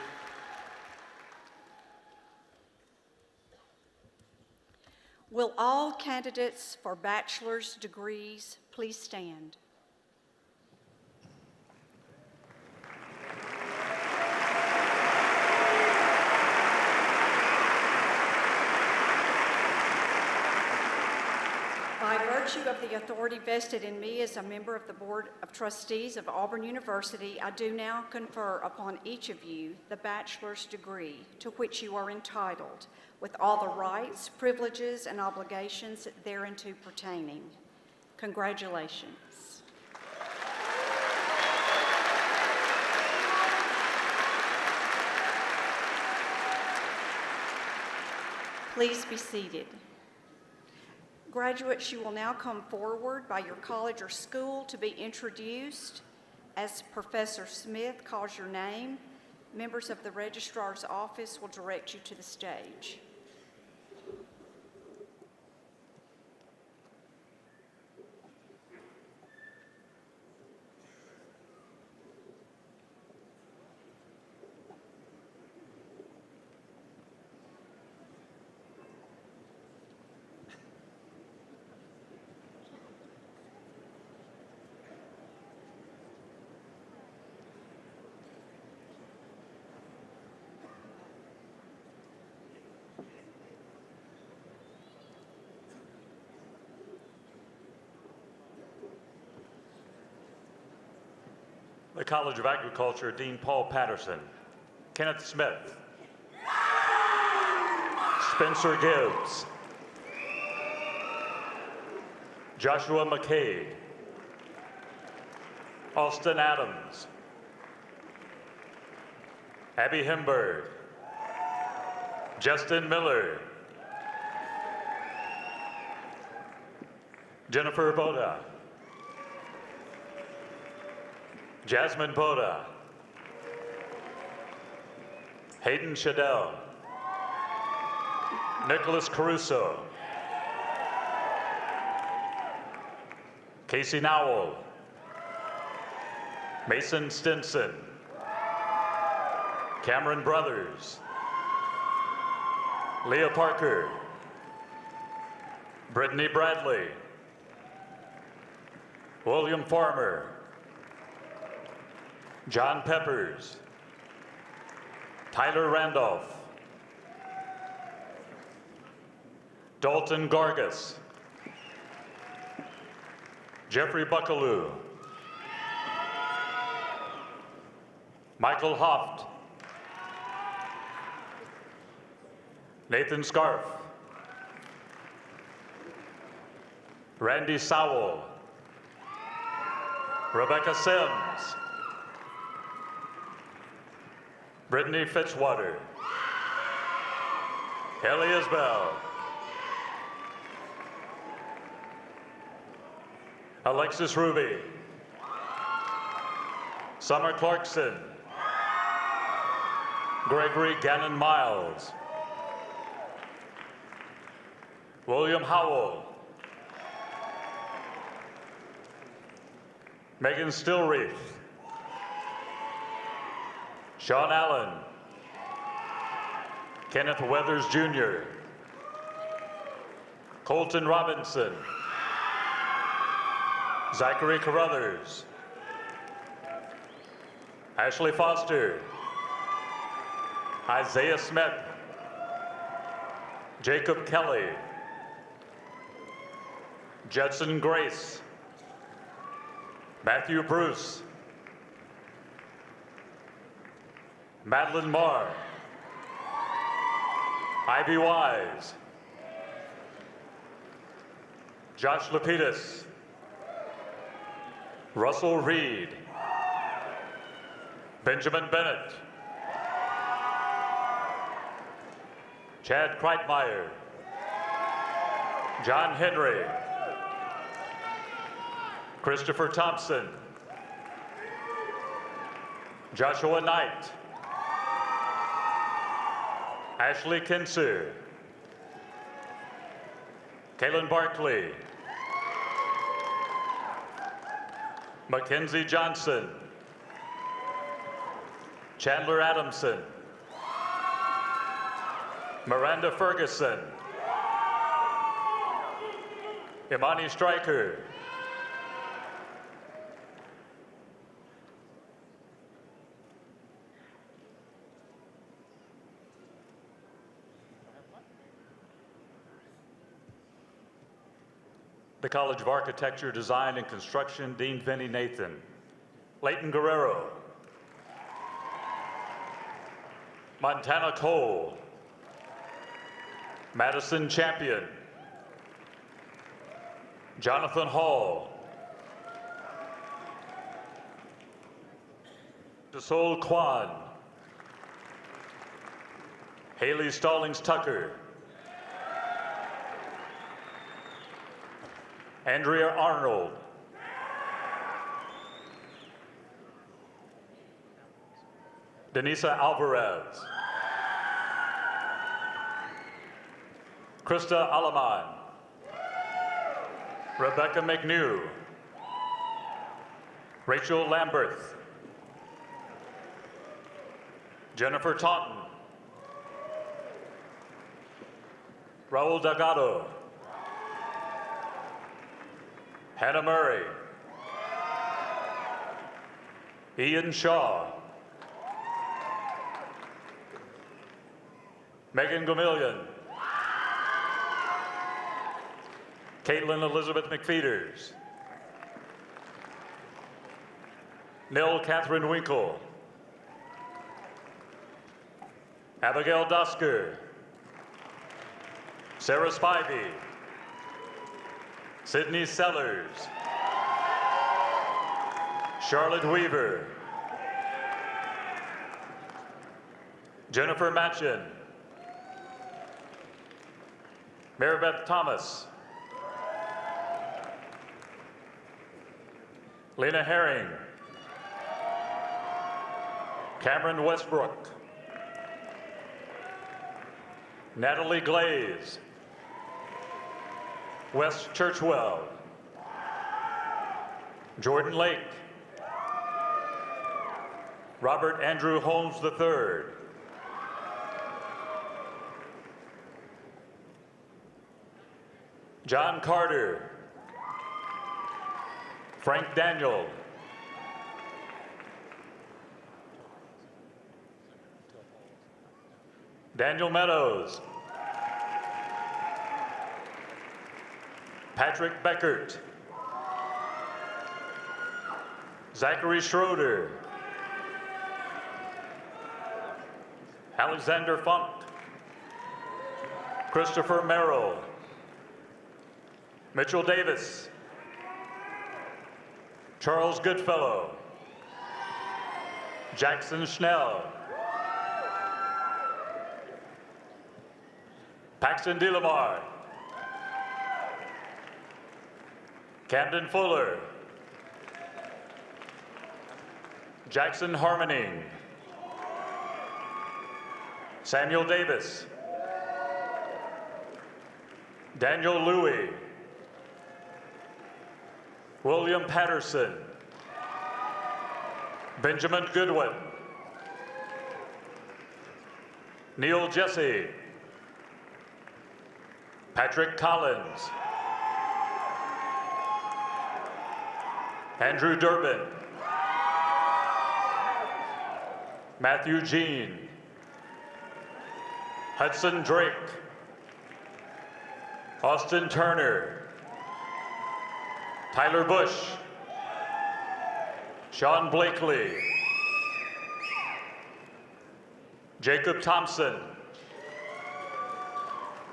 Will all candidates for bachelor's degrees please stand? By virtue of the authority vested in me as a member of the Board of Trustees of Auburn University, I do now confer upon each of you the bachelor's degree to which you are entitled, with all the rights, privileges, and obligations thereunto pertaining. Congratulations. Please be seated. Graduates, you will now come forward by your college or school to be introduced. As Professor Smith calls your name, members of the registrar's office will direct you to the stage. College of Agriculture, Dean Paul Patterson. Kenneth Smith. Spencer Gibbs. Joshua McCabe. Austin Adams. Abby Hemberg. Justin Miller. Jennifer Boda. Jasmine Boda. Hayden Shadell. Nicholas Caruso. Casey Nowell. Mason Stinson. Cameron Brothers. Leah Parker. Brittany Bradley. William Farmer. John Peppers. Tyler Randolph. Dalton Gargus. Jeffrey Buckaloo. Michael Hoft. Nathan Scarf. Randy Sowell. Rebecca Sims. Brittany Fitzwater. Kelly Isbell. Alexis Ruby. Summer Clarkson. Gregory Gannon Miles. William Howell. Megan Stillreef. Sean Allen. Kenneth Weathers Jr. Colton Robinson. Zachary Carruthers. Ashley Foster. Isaiah Smith. Jacob Kelly. Judson Grace. Matthew Bruce. Madeline Marr. Ivy Wise. Josh Lapidus. Russell Reed. Benjamin Bennett. Chad Kreitmeyer. John Henry. Christopher Thompson. Joshua Knight. Ashley Kinser. Kaylin Barkley. Mackenzie Johnson. Chandler Adamson. Miranda Ferguson. Imani Stryker. The College of Architecture, Design, and Construction, Dean Vinnie Nathan. Leighton Guerrero. Montana Cole. Madison Champion. Jonathan Hall. Desol Kwan. Haley Stallings Tucker. Andrea Arnold. Denisa Alvarez. Krista Alaman. Rebecca McNew. Rachel Lamberth. Jennifer Taunton. Raul Delgado. Hannah Murray. Ian Shaw. Megan Gomillion. Caitlin Elizabeth McFeeters. Nell Catherine Winkle, Abigail Dosker, Sarah Spivey, Sydney Sellers, Charlotte Weaver, Jennifer Matchin, Maribeth Thomas, Lena Herring, Cameron Westbrook, Natalie Glaze, Wes Churchwell, Jordan Lake, Robert Andrew Holmes III, John Carter, Frank Daniel, Daniel Meadows, Patrick Beckert, Zachary Schroeder, Alexander Funk, Christopher Merrill, Mitchell Davis, Charles Goodfellow, Jackson Schnell, Paxton DeLamar, Camden Fuller, Jackson Harmoning, Samuel Davis, Daniel Louie, William Patterson, Benjamin Goodwin, Neil Jesse, Patrick Collins, Andrew Durbin, Matthew Jean, Hudson Drake, Austin Turner, Tyler Bush, Sean Blakely, Jacob Thompson,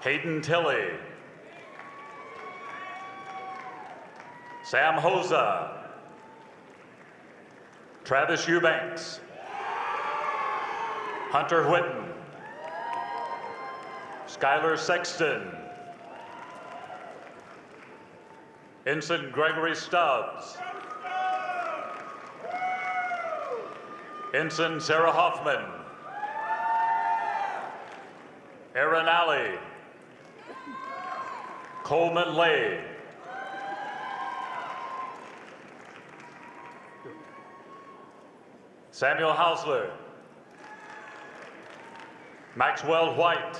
Hayden Tilley, Sam Hoza, Travis Eubanks, Hunter Whitten, Skylar Sexton, Ensign Gregory Stubbs, Ensign Sarah Hoffman, Aaron Alley, Coleman Lay, Samuel Hausler, Maxwell White,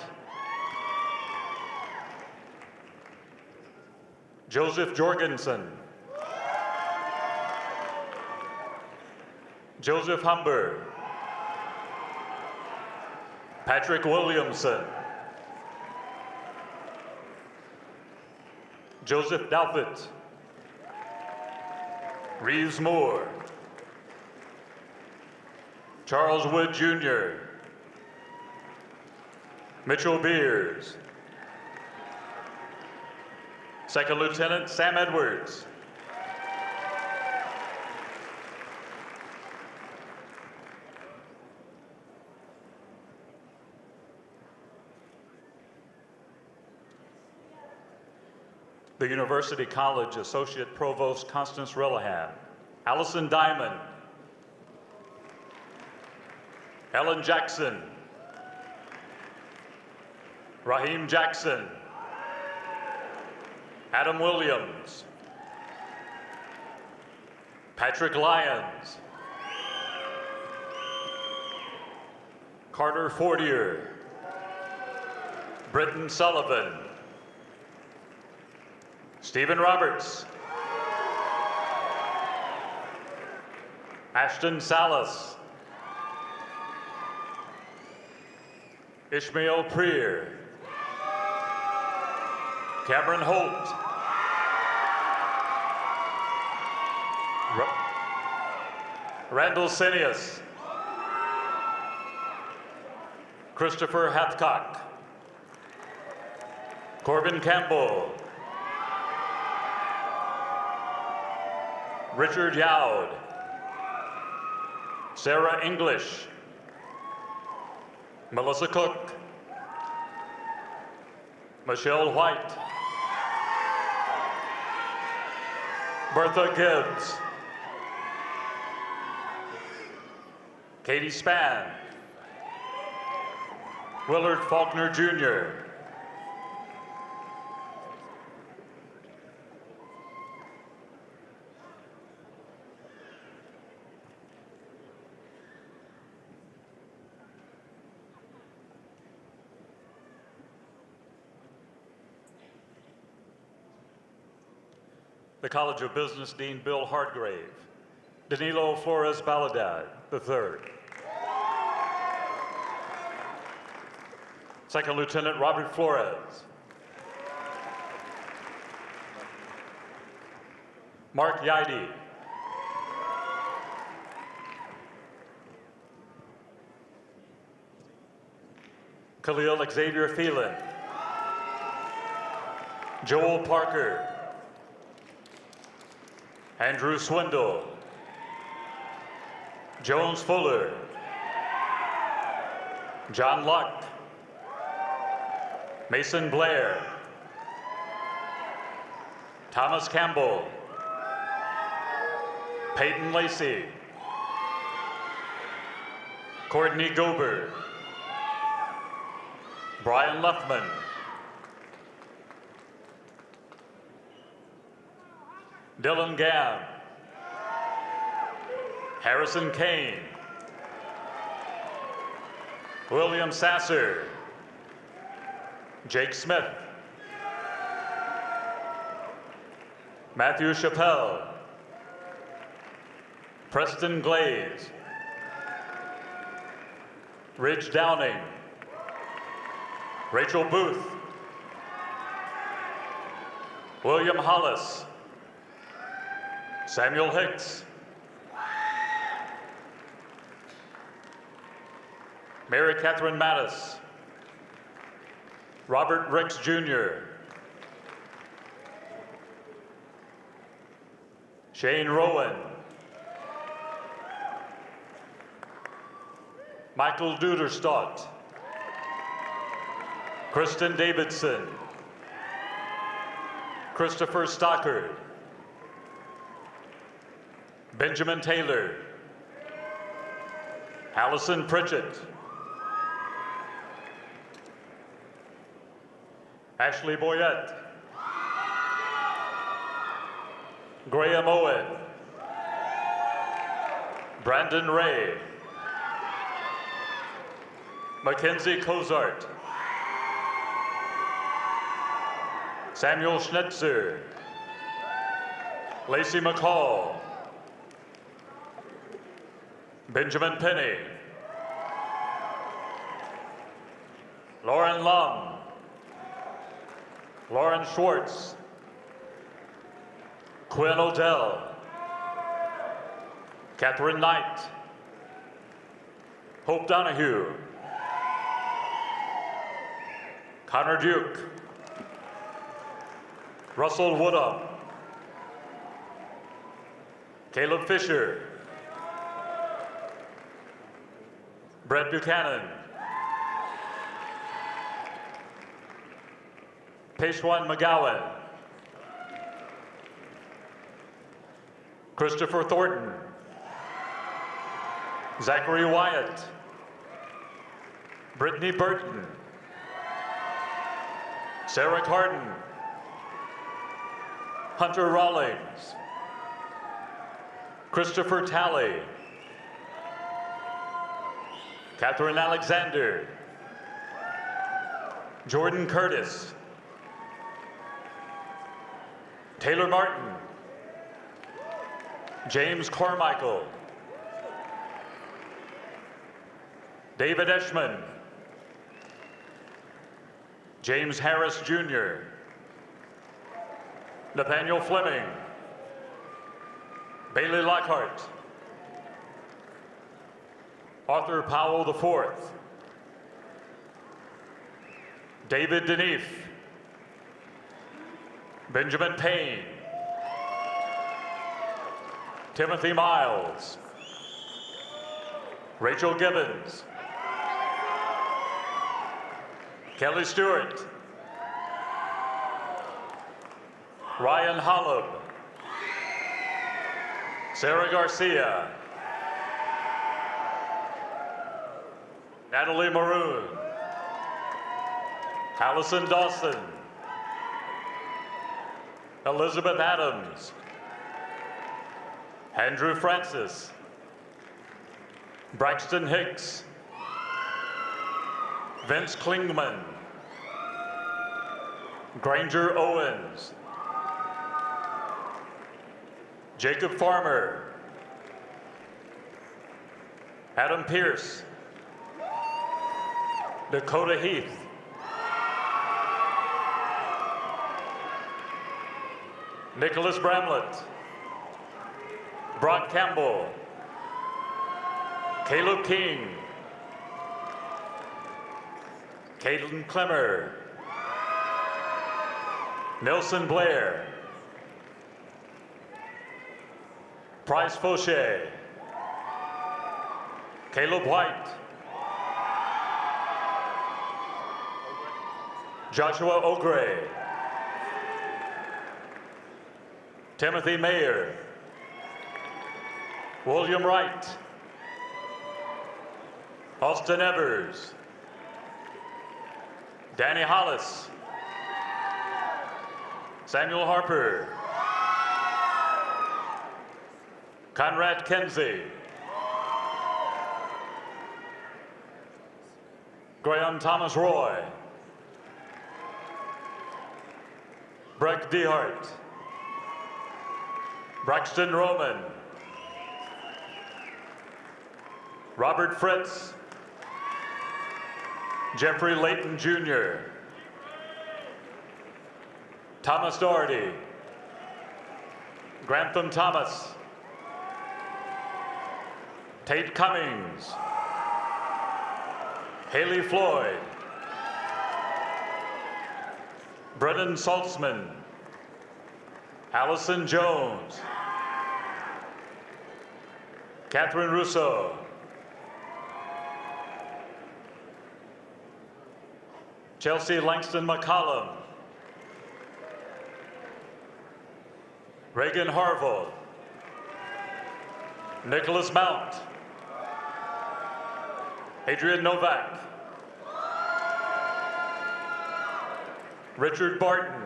Joseph Jorgensen, Joseph Humber, Patrick Williamson, Joseph Dalfett, Reeves Moore, Charles Wood Jr., Mitchell Beers, Second Lieutenant Sam Edwards, the University College Associate Provost Constance Rellahan, Allison Diamond, Ellen Jackson, Raheem Jackson, Adam Williams, Patrick Lyons, Carter Fortier, Britton Sullivan, Stephen Roberts, Ashton Salas, Ishmael Preer, Cameron Holt, Randall Sinius. Christopher Hathcock. Corbin Campbell. Richard Yowd. Sarah English. Melissa Cook. Michelle White. Bertha Gibbs. Katie Spann. Willard Faulkner Jr. The College of Business Dean Bill Hardgrave, Danilo Flores Baladad III. Second Lieutenant Robert Flores. Mark Yaidi. Khalil Xavier Phelan. Joel Parker. Andrew Swindle. Jones Fuller. John Luck. Mason Blair. Thomas Campbell. Peyton Lacey. Courtney Gober. Brian Luffman. Dylan Gamm. Harrison Kane. William Sasser. Jake Smith. Matthew Chappelle. Preston Glaze. Ridge Downing. Rachel Booth. William Hollis. Samuel Hicks. Mary Catherine Mattis. Robert Ricks Jr. Shane Rowan. Michael Duderstadt. Kristen Davidson. Christopher Stockard. Benjamin Taylor. Allison Pritchett. Ashley Boyette. Graham Owen. Brandon Ray. Mackenzie Cozart. Samuel Schnitzer. Lacey McCall. Benjamin Penny. Lauren Lum. Lauren Schwartz. Quinn Odell. Catherine Knight. Hope Donahue. Connor Duke. Russell Woodham. Caleb Fisher. Brett Buchanan. Peshwan McGowan. Christopher Thornton. Zachary Wyatt. Brittany Burton. Sarah Carden. Hunter Rawlings. Christopher Talley. Catherine Alexander. Jordan Curtis. Taylor Martin. James Carmichael. David Eschman. James Harris Jr. Nathaniel Fleming. Bailey Lockhart. Arthur Powell IV, David Deneef, Benjamin Payne, Timothy Miles, Rachel Gibbons, Kelly Stewart, Ryan Holub, Sarah Garcia, Natalie Maroon, Allison Dawson, Elizabeth Adams, Andrew Francis, Braxton Hicks, Vince Klingman, Granger Owens, Jacob Farmer, Adam Pierce, Dakota Heath, Nicholas Bramlett, Brock Campbell, Caleb King, Caitlin Clemmer, Nelson Blair, Price Fauché, Caleb White, Joshua Ogre, Timothy Mayer, William Wright, Austin Evers, Danny Hollis, Samuel Harper, Conrad Kenzie, Graham Thomas Roy, Breck Dehart, Braxton Roman, Robert Fritz, Jeffrey Layton Jr., Thomas Doherty, Grantham Thomas, Tate Cummings, Haley Floyd, Brennan Saltzman, Allison Jones, Catherine Russo, Chelsea Langston McCollum, Reagan Harville, Nicholas Mount, Adrian Novak, Richard Barton,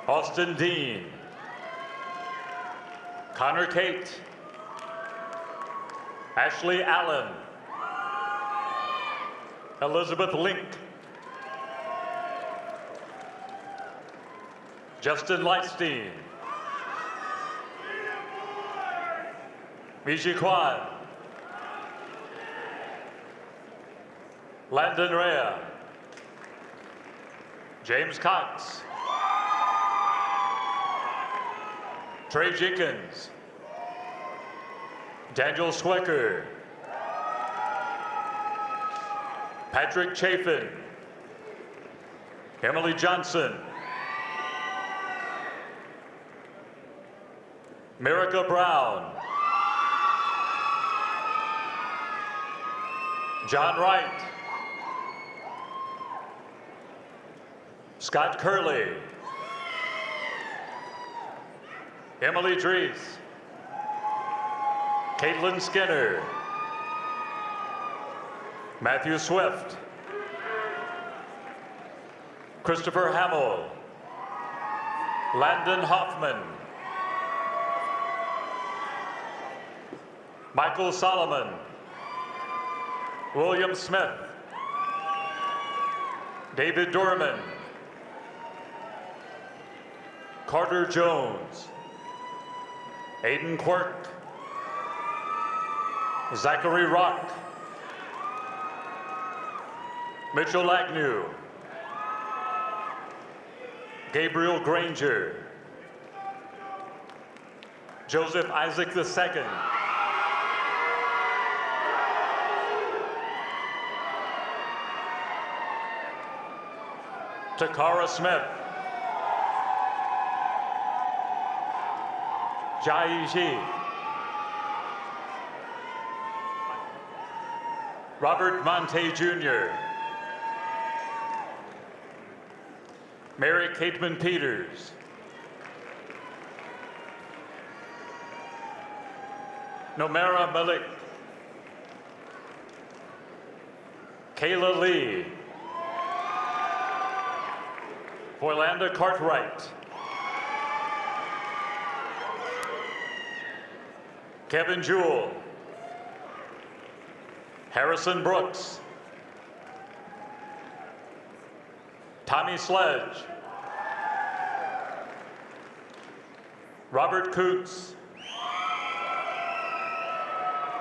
Austin Dean, Connor Kate, Ashley Allen, Elizabeth Link, Justin Lightstein, Miji Kwan, Landon Rea, James Cox, Trey Jenkins, Daniel Swecker, Patrick Chafin, Emily Johnson, Mirica Brown, John Wright, Scott Curley, Emily Dries, Caitlin Skinner, Matthew Swift, Christopher Hamill, Landon Hoffman, Michael Solomon, William Smith, David Dorman, Carter Jones, Aiden Quirk, Zachary Rock, Mitchell Agnew, Gabriel Granger, Joseph Isaac II, Takara Smith. Jai Ji. Robert Monte Jr. Mary Cateman Peters. Nomera Malik. Kayla Lee. Orlando Cartwright. Kevin Jewell. Harrison Brooks. Tommy Sledge. Robert Coots.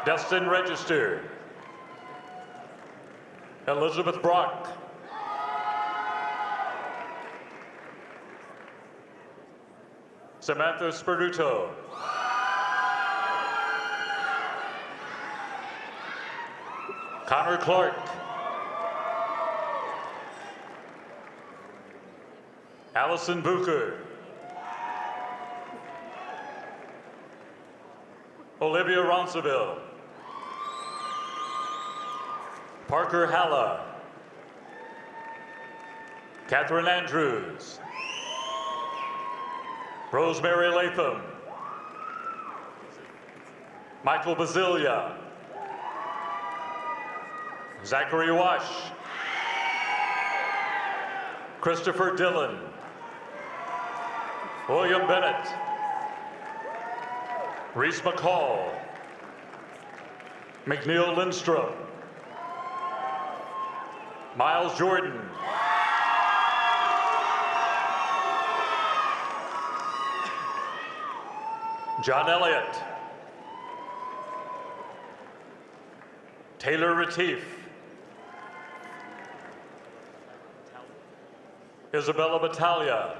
Destin Register. Elizabeth Brock. Samantha Spirito. Connor Clark. Allison Bucher. Olivia Ronceville. Parker Halla. Catherine Andrews. Rosemary Latham. Michael Basilia. Zachary Wash. Christopher Dillon. William Bennett. Reese McCall. McNeil Lindstrom. Miles Jordan. John Elliott. Taylor Retief. Isabella Battaglia.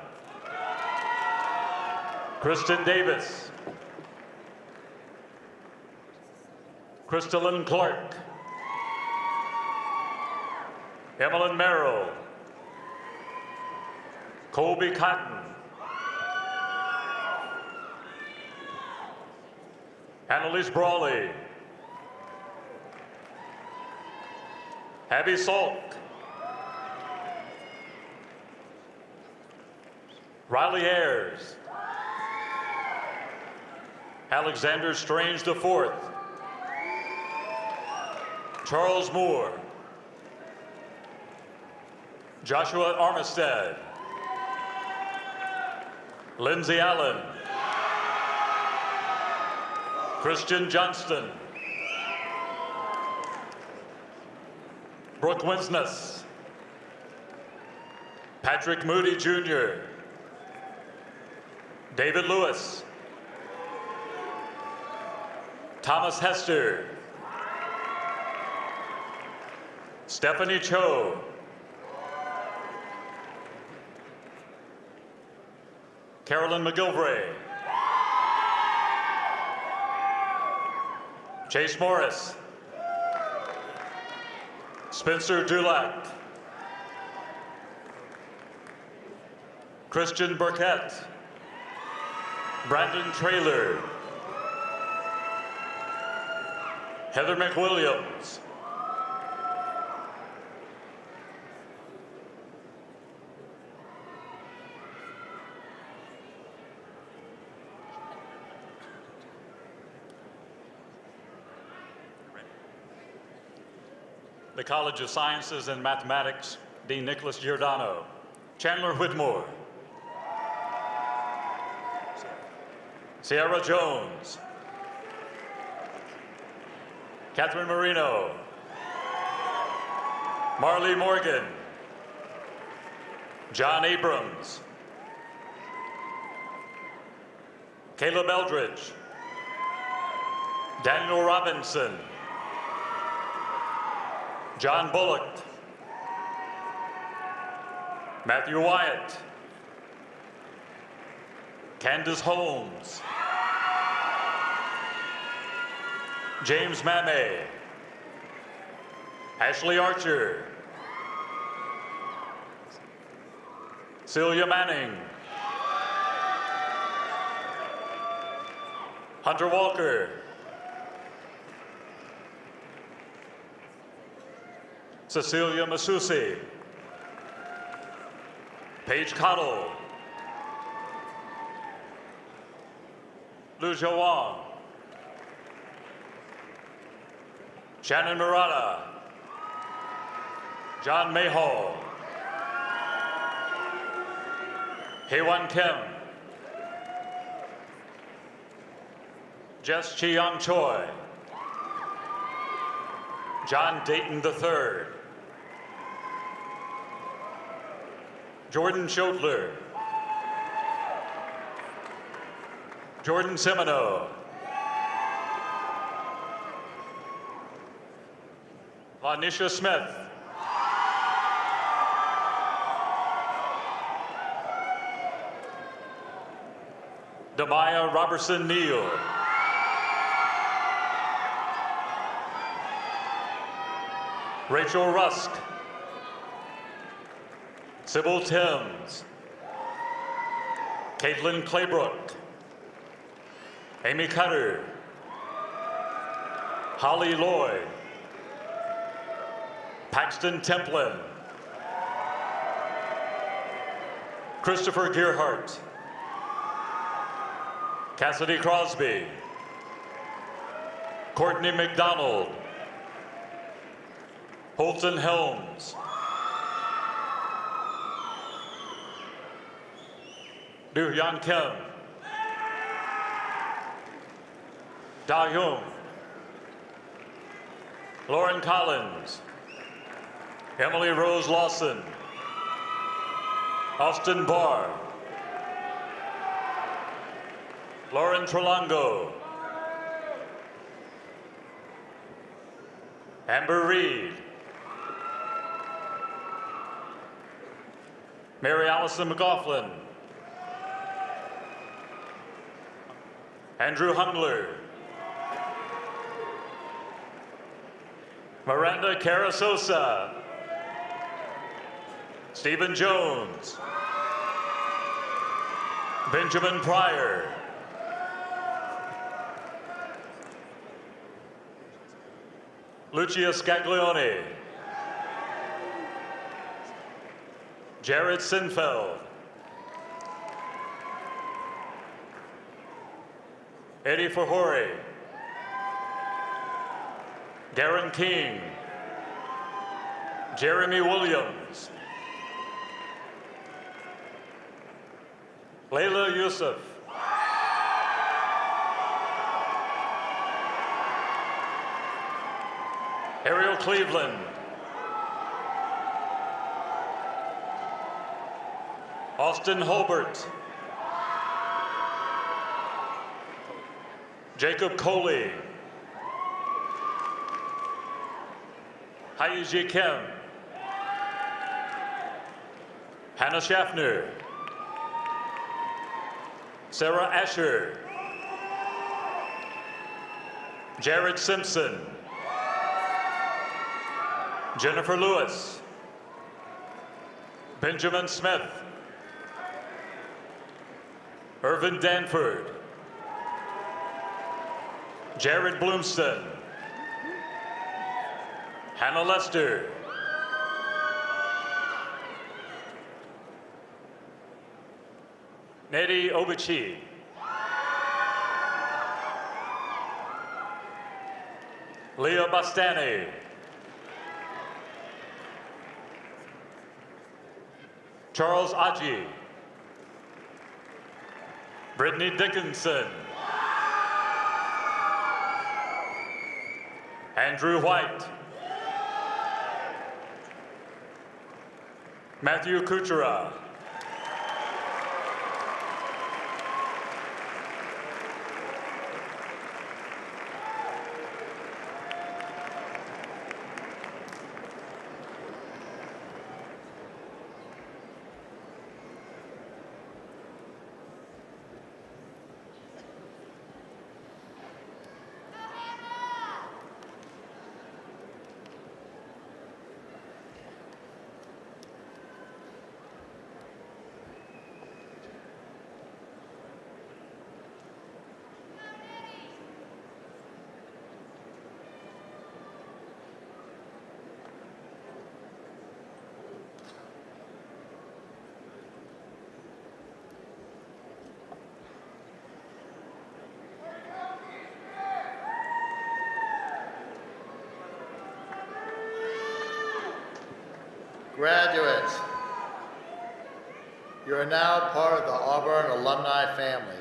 Kristen Davis. Crystalline Clark. Emmeline Merrill. Colby Cotton. Annalise Brawley. Abby Salk. Riley Ayers. Alexander Strange IV. Charles Moore. Joshua Armistead. Lindsay Allen. Christian Johnston. Brooke Winsness. Patrick Moody Jr. David Lewis. Thomas Hester. Stephanie Cho. Carolyn McGilvray. Chase Morris. Spencer Dulac. Christian Burkett. Brandon Traylor. Heather McWilliams. The College of Sciences and Mathematics, Dean Nicholas Giordano. Chandler Whitmore. Sierra Jones. Catherine Marino. Marley Morgan. John Abrams. Caleb Eldridge. Daniel Robinson. John Bullock. Matthew Wyatt. Candace Holmes. James Mame. Ashley Archer. Celia Manning. Hunter Walker. Cecilia Masusi. Paige Cottle. Lu Wang. Shannon Murata. John Mayhall. Heywan Kim. Jess Chi-Young Choi. John Dayton III. Jordan Schodler. Jordan Semino. Lanisha Smith. Demaya Robertson Neal. Rachel Rusk. Sybil Timms. Caitlin Claybrook. Amy Cutter. Holly Lloyd. Paxton Templin. Christopher Gearhart. Cassidy Crosby. Courtney McDonald. Holton Helms. Du Hyun Kim. Da Young. Lauren Collins. Emily Rose Lawson. Austin Barr. Lauren Trelongo. Amber Reed. Mary Allison McLaughlin. Andrew Hungler. Miranda Carasosa. Stephen Jones. Benjamin Pryor. Lucia Scaglione. Jared Sinfeld. Eddie Fahore. Darren King. Jeremy Williams. Layla Yusuf. Ariel Cleveland. Austin Holbert. Jacob Coley. Haiji Kim. Hannah Schaffner. Sarah Asher. Jared Simpson. Jennifer Lewis. Benjamin Smith. Irvin Danford. Jared Bloomston. Hannah Lester. Nedi Obichi. Leah Bastani. Charles Aji. Brittany Dickinson. Andrew White. Matthew Kuchera. graduates, you are now part of the Auburn alumni family.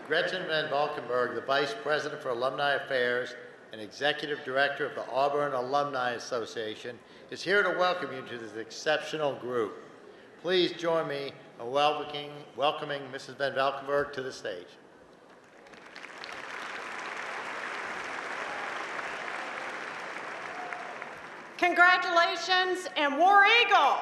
Gretchen Van Valkenburg, the Vice President for Alumni Affairs and Executive Director of the Auburn Alumni Association, is here to welcome you to this exceptional group. Please join me in welcoming Mrs. Van Valkenburg to the stage. Congratulations and War Eagle!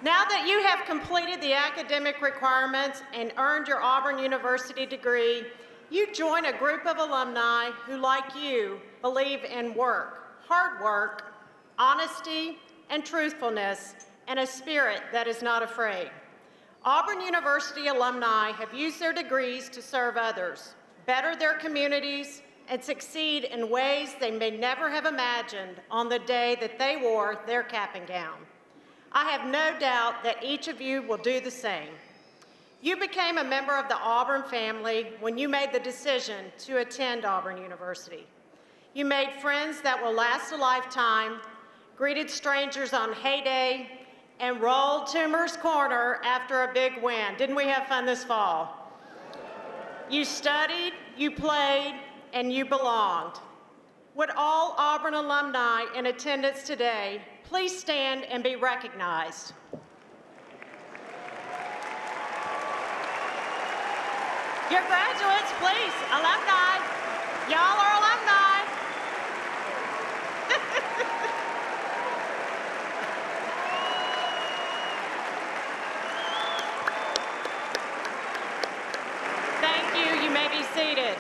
Now that you have completed the academic requirements and earned your Auburn University degree, you join a group of alumni who, like you, believe in work, hard work, honesty, and truthfulness, and a spirit that is not afraid. Auburn University alumni have used their degrees to serve others, better their communities, and succeed in ways they may never have imagined on the day that they wore their cap and gown. I have no doubt that each of you will do the same. You became a member of the Auburn family when you made the decision to attend Auburn University. You made friends that will last a lifetime, greeted strangers on heyday, and rolled Toomer's Corner after a big win. Didn't we have fun this fall? You studied, you played, and you belonged. Would all Auburn alumni in attendance today please stand and be recognized? Your graduates, please, alumni. Y'all are alumni. Thank you. You may be seated.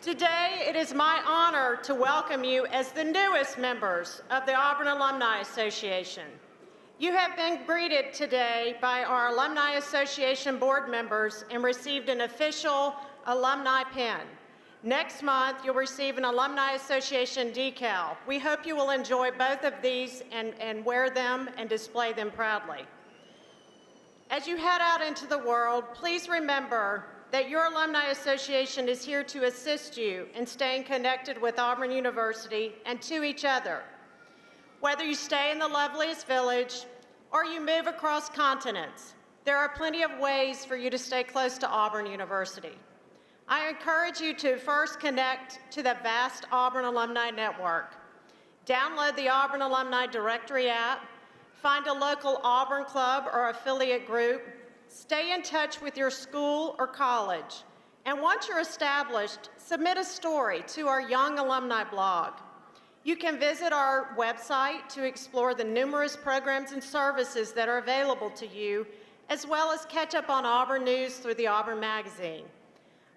Today, it is my honor to welcome you as the newest members of the Auburn Alumni Association. You have been greeted today by our Alumni Association board members and received an official alumni pin. Next month, you'll receive an Alumni Association decal. We hope you will enjoy both of these and wear them and display them proudly. As you head out into the world, please remember that your Alumni Association is here to assist you in staying connected with Auburn University and to each other. Whether you stay in the loveliest village or you move across continents, there are plenty of ways for you to stay close to Auburn University. I encourage you to first connect to the vast Auburn Alumni Network. Download the Auburn Alumni Directory app, find a local Auburn club or affiliate group, stay in touch with your school or college, and once you're established, submit a story to our Young Alumni blog. You can visit our website to explore the numerous programs and services that are available to you, as well as catch up on Auburn news through the Auburn Magazine.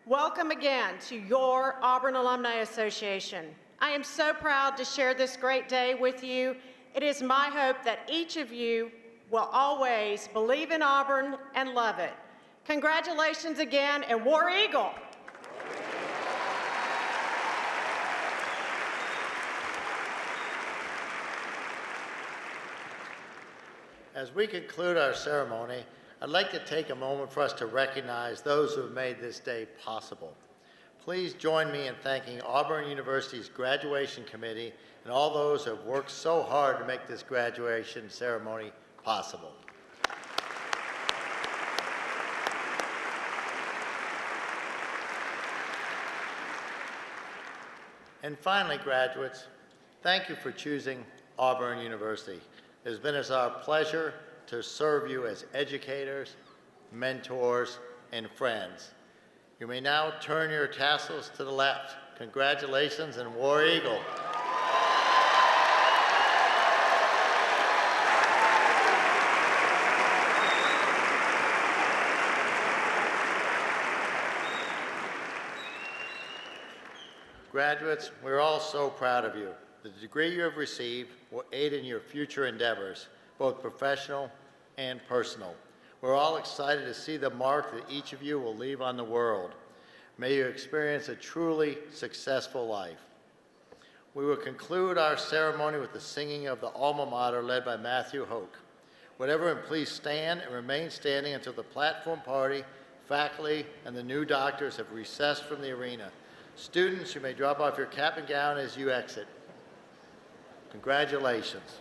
Welcome again to your Auburn Alumni Association. I am so proud to share this great day with you. It is my hope that each of you will always believe in Auburn and love it. Congratulations again, and War Eagle! As we conclude our ceremony, I'd like to take a moment for us to recognize those who have made this day possible. Please join me in thanking Auburn University's graduation committee and all those who have worked so hard to make this graduation ceremony possible. And finally, graduates, thank you for choosing Auburn University. It has been our pleasure to serve you as educators, mentors, and friends. You may now turn your tassels to the left. Congratulations and War Eagle. Graduates, we're all so proud of you. The degree you have received will aid in your future endeavors, both professional and personal. We're all excited to see the mark that each of you will leave on the world. May you experience a truly successful life. We will conclude our ceremony with the singing of the alma mater led by Matthew Hoke. Would everyone please stand and remain standing until the platform party, faculty, and the new doctors have recessed from the arena. Students, you may drop off your cap and gown as you exit. Congratulations.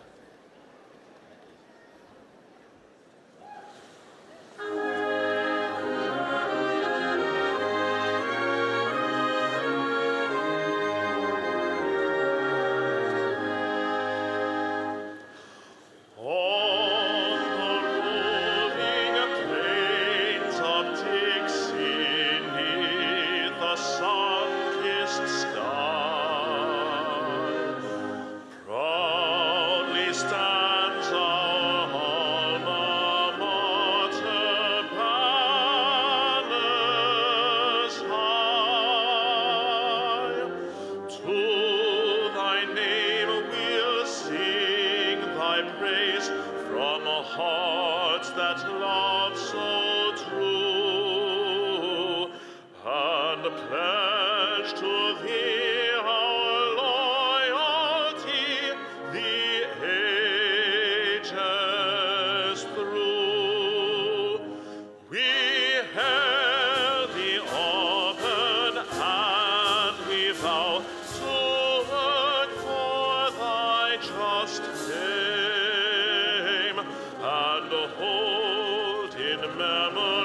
Hold in memory